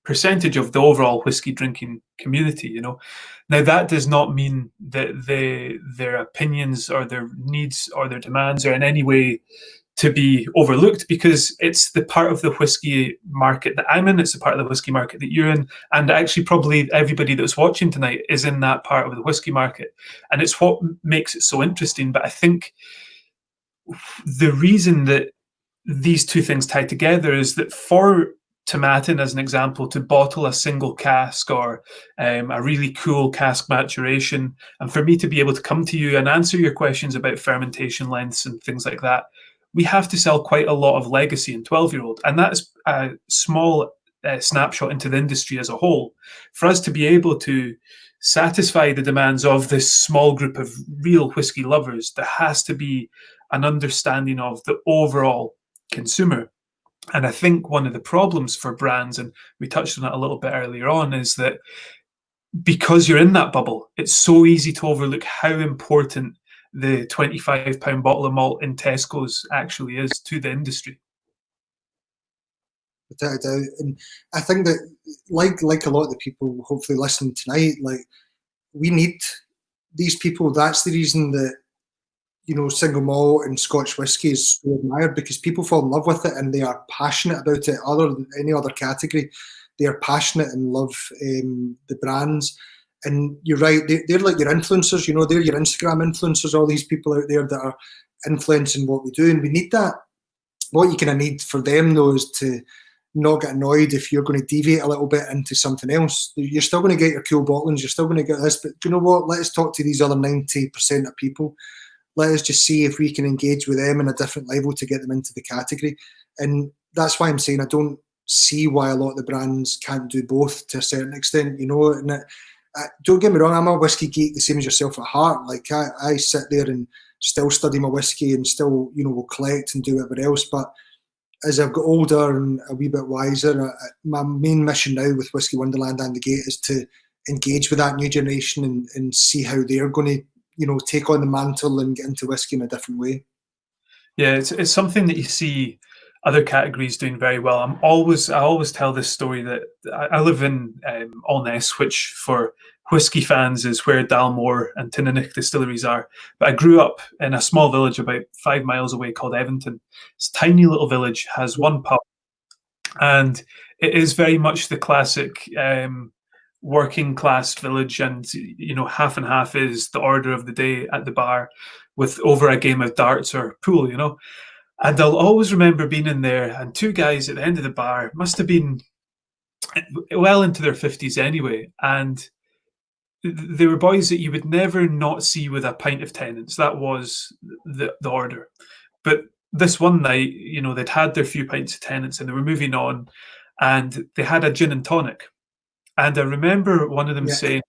percentage of the overall whiskey drinking community, you know. Now, that does not mean that their opinions or their needs or their demands are in any way to be overlooked, because it's the part of the whiskey market that I'm in, it's the part of the whiskey market that you're in, and actually probably everybody that's watching tonight is in that part of the whiskey market, and it's what makes it so interesting. But I think the reason that these two things tie together is that for Tomatin, as an example, to bottle a single cask or a really cool cask maturation, and for me to be able to come to you and answer your questions about fermentation lengths and things like that, we have to sell quite a lot of legacy in 12-year-old. And that's a small snapshot into the industry as a whole. For us to be able to satisfy the demands of this small group of real whiskey lovers, there has to be an understanding of the overall consumer. And I think one of the problems for brands, and we touched on it a little bit earlier on, is that because you're in that bubble, it's so easy to overlook how important the £25 bottle of malt in Tesco's actually is to the industry. Without a doubt. And I think that like a lot of the people hopefully listening tonight, like, we need these people. That's the reason that, you know, single malt and Scotch whiskey is so admired, because people fall in love with it and they are passionate about it. Other than any other category, they are passionate and love the brands. And you're right, they're like your influencers, you know, they're your Instagram influencers, all these people out there that are influencing what we do. And we need that. What you kind of need for them, though, is to not get annoyed if you're going to deviate a little bit into something else. You're still going to get your cool bottlings, you're still going to get this, but do you know what? Let us talk to these other 90% of people. Let us just see if we can engage with them in a different level to get them into the category. And that's why I'm saying I don't see why a lot of the brands can't do both to a certain extent, you know. And don't get me wrong, I'm a whiskey geek the same as yourself at heart. Like, I sit there and still study my whiskey and still, you know, will collect and do whatever else. But as I've got older and a wee bit wiser, my main mission now with Whisky Wonderland and the Gate is to engage with that new generation and see how they're going to, you know, take on the mantle and get into whiskey in a different way. Yeah, it's something that you see other categories doing very well. I always tell this story that I live in Allness, which for whiskey fans is where Dalmore and Tinnick distilleries are. But I grew up in a small village about 5 miles away called Eventon. It's a tiny little village, has one pub, and it is very much the classic working class village, and half and half is the order of the day at the bar, with over a game of darts or pool. And I'll always remember being in there, and two guys at the end of the bar must have been well into their 50s anyway, and they were boys that you would never not see with a pint of Tennent's. That was the order. But this one night, they'd had their few pints of Tennent's and they were moving on, and they had a gin and tonic. And I remember one of them saying,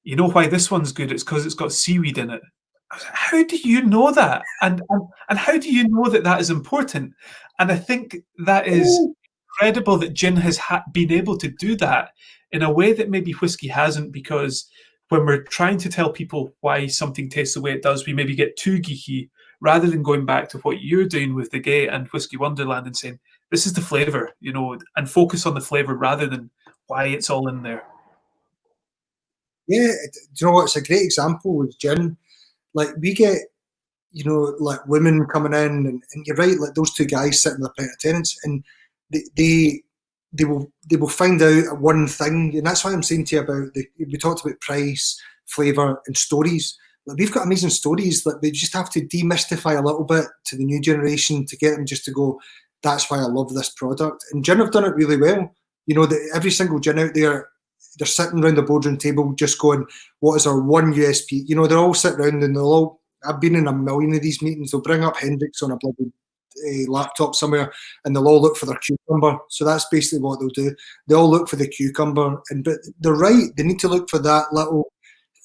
"You know why this one's good? It's because it's got seaweed in it." I was like, how do you know that? And how do you know that is important? And I think that is incredible that gin has been able to do that in a way that maybe whiskey hasn't, because when we're trying to tell people why something tastes the way it does, we maybe get too geeky, rather than going back to what you're doing with the Gate and Whisky Wonderland and saying, this is the flavour, and focus on the flavour rather than why it's all in there. Yeah, do you know what? It's a great example with gin. Like, we get, like women coming in, and you're right, like those two guys sitting with a pint of Tennent's, and they will find out one thing, and that's why I'm saying to you about we talked about price, flavour, and stories. Like, we've got amazing stories that we just have to demystify a little bit to the new generation to get them just to go, that's why I love this product. And gin have done it really well. Every single gin out there, they're sitting around the boardroom table just going, what is our one USP? They're all sitting around and I've been in a million of these meetings, they'll bring up Hendrix on a bloody laptop somewhere and they'll all look for their cucumber. So that's basically what they'll do. They all look for the cucumber, but they're right. They need to look for that little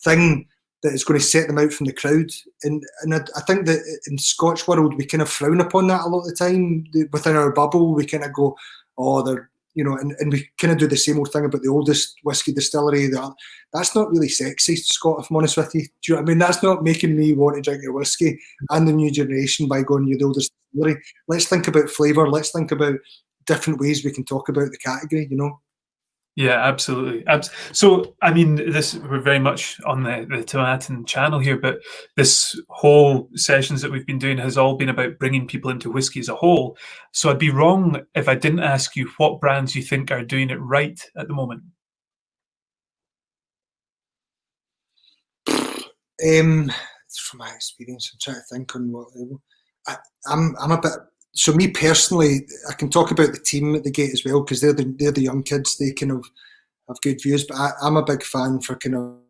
thing that is going to set them out from the crowd. And I think that in Scotch world, we kind of frown upon that a lot of the time. Within our bubble, we kind of go, oh, they're, and we kind of do the same old thing about the oldest whiskey distillery. That's not really sexy, Scott, if I'm honest with you. Do you know what I mean? That's not making me want to drink your whiskey and the new generation by going, you're the oldest distillery. Let's think about flavour. Let's think about different ways we can talk about the category, Yeah, absolutely. So, I mean, we're very much on the Tomatin channel here, but this whole sessions that we've been doing has all been about bringing people into whiskey as a whole. So I'd be wrong if I didn't ask you what brands you think are doing it right at the moment. From my experience, I'm trying to think on what level. I'm a bit. So me personally, I can talk about the team at the Gate as well, because they're the young kids. They kind of have good views, but I'm a big fan for kind of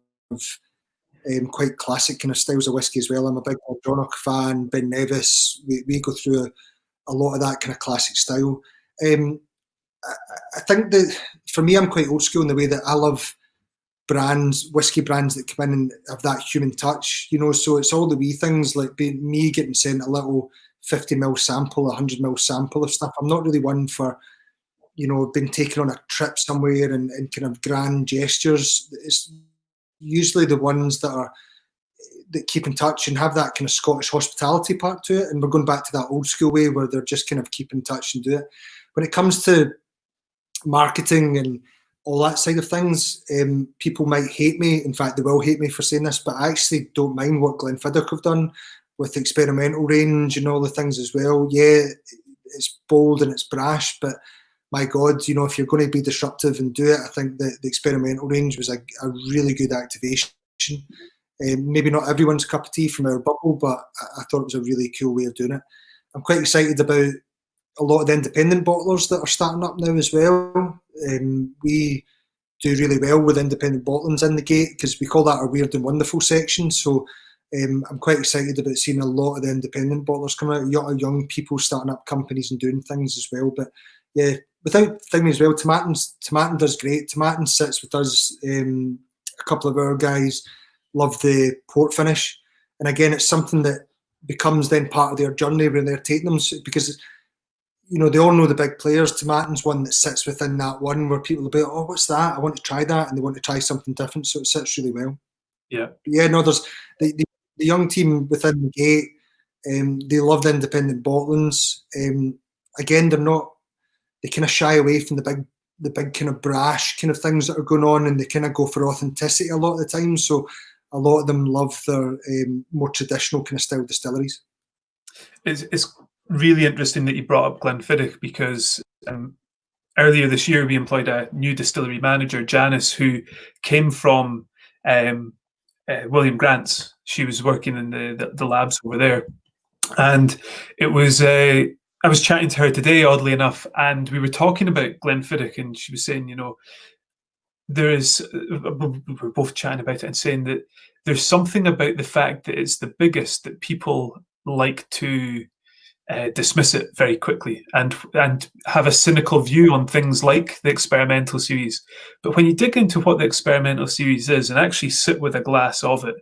quite classic kind of styles of whiskey as well. I'm a big John fan, Ben Nevis. We go through a lot of that kind of classic style. I think that for me, I'm quite old school in the way that I love whiskey brands that come in and have that human touch, so it's all the wee things, like me getting sent a little 50ml sample, 100ml sample of stuff. I'm not really one for, being taken on a trip somewhere and kind of grand gestures. It's usually the ones that keep in touch and have that kind of Scottish hospitality part to it. And we're going back to that old school way where they're just kind of keep in touch and do it. When it comes to marketing and all that side of things, people might hate me. In fact, they will hate me for saying this, but I actually don't mind what Glenfiddich have done with the experimental range and all the things as well. Yeah, it's bold and it's brash, but my God, if you're going to be disruptive and do it, I think that the experimental range was a really good activation. Maybe not everyone's cup of tea from our bubble, but I thought it was a really cool way of doing it. I'm quite excited about a lot of the independent bottlers that are starting up now as well. We do really well with independent bottlings in the Gate, because we call that our weird and wonderful section. So I'm quite excited about seeing a lot of the independent bottlers come out, young people starting up companies and doing things as well. But yeah, without thinking as well, Tomatin does great. Tomatin sits with us. A couple of our guys love the port finish. And again, it's something that becomes then part of their journey when they're taking them, because they all know the big players. Tomatin's one that sits within that one where people will be, oh, what's that? I want to try that. And they want to try something different. So it sits really well. Yeah. But yeah, no, there's the young team within the Gate. They love the independent bottlings. Again, they kind of shy away from the big kind of brash kind of things that are going on, and they kind of go for authenticity a lot of the time. So a lot of them love their more traditional kind of style distilleries. It's really interesting that you brought up Glenfiddich, because earlier this year we employed a new distillery manager, Janice, who came from William Grant's. She was working in the labs over there, and it was I was chatting to her today, oddly enough, and we were talking about Glenfiddich, and she was saying, we're both chatting about it and saying that there's something about the fact that it's the biggest that people like to dismiss it very quickly and have a cynical view on things like the experimental series. But when you dig into what the experimental series is and actually sit with a glass of it,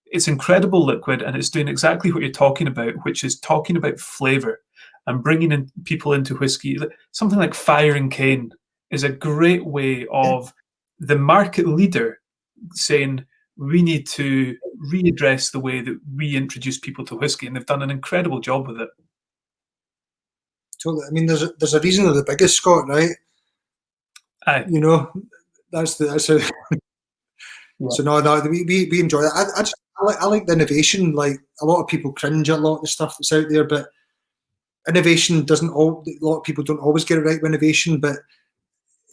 it's incredible liquid, and it's doing exactly what you're talking about, which is talking about flavour and bringing in people into whiskey. Something like Fire and Cane is a great way of the market leader saying, we need to readdress the way that we introduce people to whiskey, and they've done an incredible job with it. Totally. I mean, there's a reason they're the biggest, Scott, right? Aye. That's how. Yeah. So no, we enjoy that. I like the innovation. Like, a lot of people cringe at a lot of the stuff that's out there, but innovation a lot of people don't always get it right with innovation. But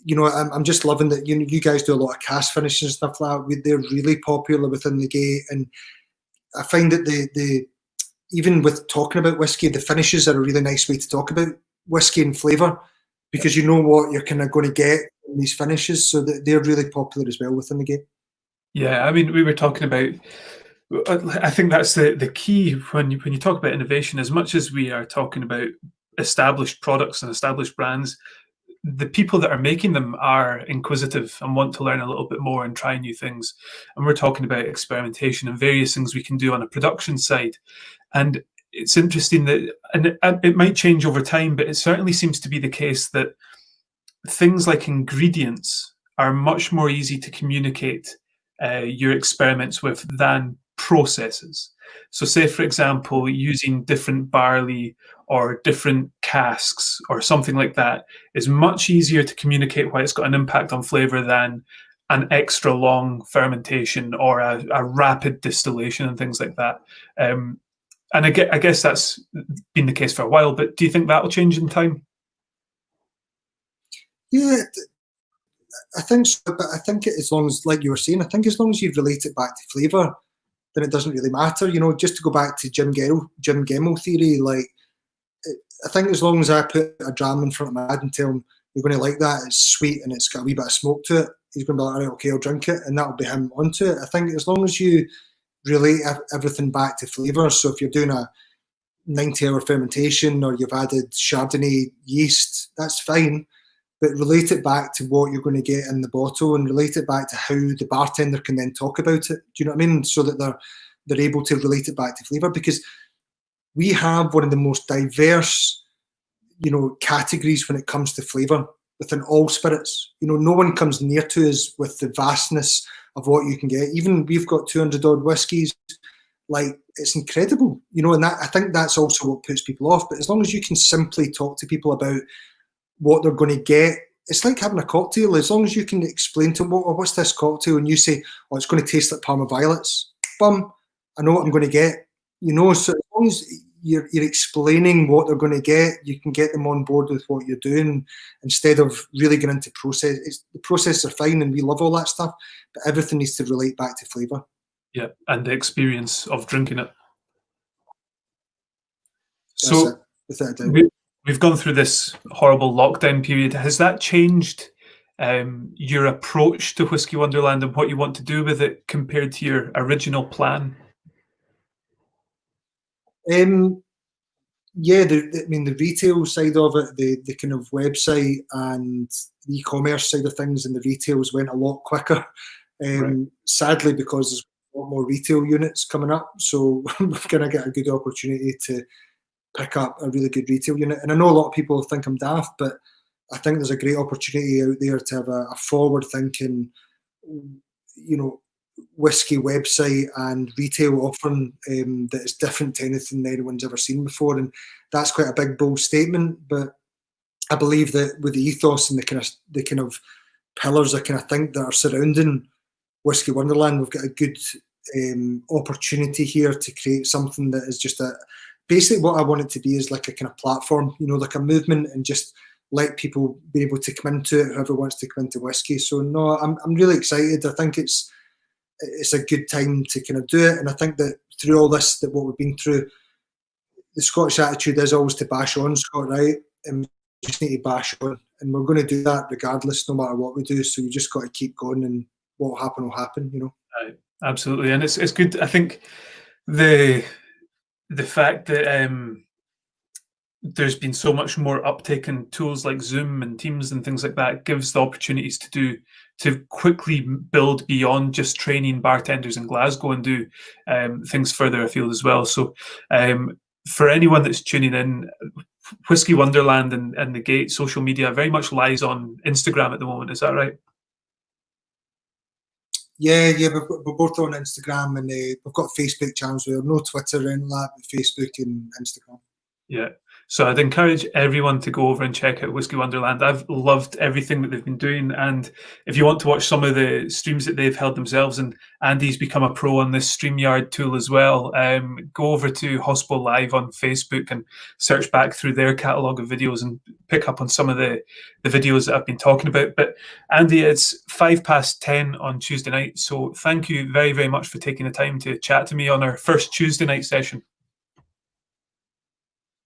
I'm just loving that you guys do a lot of cast finishes and stuff like that. They're really popular within the gate, and I find that the even with talking about whiskey, the finishes are a really nice way to talk about whiskey and flavour, because you know what you're kind of going to get in these finishes, so that they're really popular as well within the gate. Yeah, I mean, we were talking about, I think that's the key when you talk about innovation. As much as we are talking about established products and established brands, the people that are making them are inquisitive and want to learn a little bit more and try new things. And we're talking about experimentation and various things we can do on a production side. And it's interesting that, and it might change over time, but it certainly seems to be the case that things like ingredients are much more easy to communicate your experiments with than processes. So say, for example, using different barley or different casks or something like that is much easier to communicate why it's got an impact on flavour than an extra long fermentation or a rapid distillation and things like that. And I guess that's been the case for a while, but do you think that'll change in time? Yeah, I think so, but I think as long as, like you were saying, I think as long as you relate it back to flavour, then it doesn't really matter. Just to go back to Jim Gemmell theory, like, I think as long as I put a dram in front of my dad and tell him, you're going to like that, it's sweet and it's got a wee bit of smoke to it, he's going to be like, all right, okay, I'll drink it, and that'll be him onto it. I think as long as you relate everything back to flavour, so if you're doing a 90-hour fermentation or you've added Chardonnay yeast, that's fine, but relate it back to what you're going to get in the bottle and relate it back to how the bartender can then talk about it. Do you know what I mean? So that they're able to relate it back to flavour, because we have one of the most diverse, categories when it comes to flavour within all spirits. No one comes near to us with the vastness of what you can get. Even we've got 200 odd whiskies. Like, it's incredible, and that, I think that's also what puts people off. But as long as you can simply talk to people about what they're going to get, it's like having a cocktail. As long as you can explain to them, what's this cocktail, and you say, oh, it's going to taste like Parma Violets. Bum, I know what I'm going to get. So as long as you're explaining what they're going to get, you can get them on board with what you're doing, instead of really getting into process. The processes are fine, and we love all that stuff, but everything needs to relate back to flavour. Yeah, and the experience of drinking it. That's so it, without a doubt. We've gone through this horrible lockdown period. Has that changed your approach to Whisky Wonderland and what you want to do with it compared to your original plan? Yeah, the retail side of it, the kind of website and the e-commerce side of things, and the retails went a lot quicker. Right. Sadly, because there's a lot more retail units coming up, so we're going to get a good opportunity to pick up a really good retail unit. And I know a lot of people think I'm daft, but I think there's a great opportunity out there to have a forward-thinking, whisky website and retail offering that is different to anything anyone's ever seen before, and that's quite a big, bold statement. But I believe that with the ethos and the kind of pillars I kind of think that are surrounding Whisky Wonderland, we've got a good opportunity here to create something that is just basically what I want it to be is like a kind of platform, like a movement, and just let people be able to come into it, whoever wants to come into whiskey. So no, I'm really excited. I think it's a good time to kind of do it, and I think that through all this, that what we've been through, the Scottish attitude is always to bash on, Scott, right? And we just need to bash on, and we're going to do that regardless, no matter what we do. So we just got to keep going, and what will happen will happen, Right. Absolutely, and it's good. I think the fact that there's been so much more uptake in tools like Zoom and Teams and things like that gives the opportunities to quickly build beyond just training bartenders in Glasgow and do things further afield as well. So for anyone that's tuning in, Whisky Wonderland and the Gate social media very much lies on Instagram at the moment. Is that right? Yeah, we're both on Instagram, and we've got Facebook channels. We're no Twitter or anything like that, but Facebook and Instagram. Yeah. So I'd encourage everyone to go over and check out Whisky Wonderland. I've loved everything that they've been doing. And if you want to watch some of the streams that they've held themselves, and Andy's become a pro on this StreamYard tool as well, go over to Hospo Live on Facebook and search back through their catalogue of videos and pick up on some of the videos that I've been talking about. But Andy, it's 10:05 on Tuesday night. So thank you very, very much for taking the time to chat to me on our first Tuesday night session.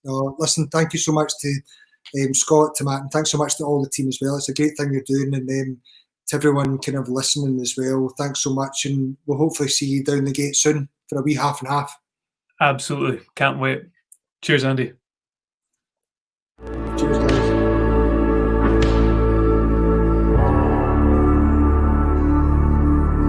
Listen, thank you so much to Scott, to Matt, and thanks so much to all the team as well. It's a great thing you're doing, and to everyone kind of listening as well. Thanks so much, and we'll hopefully see you down the gate soon for a wee half and half. Absolutely. Can't wait. Cheers, Andy. Cheers, guys.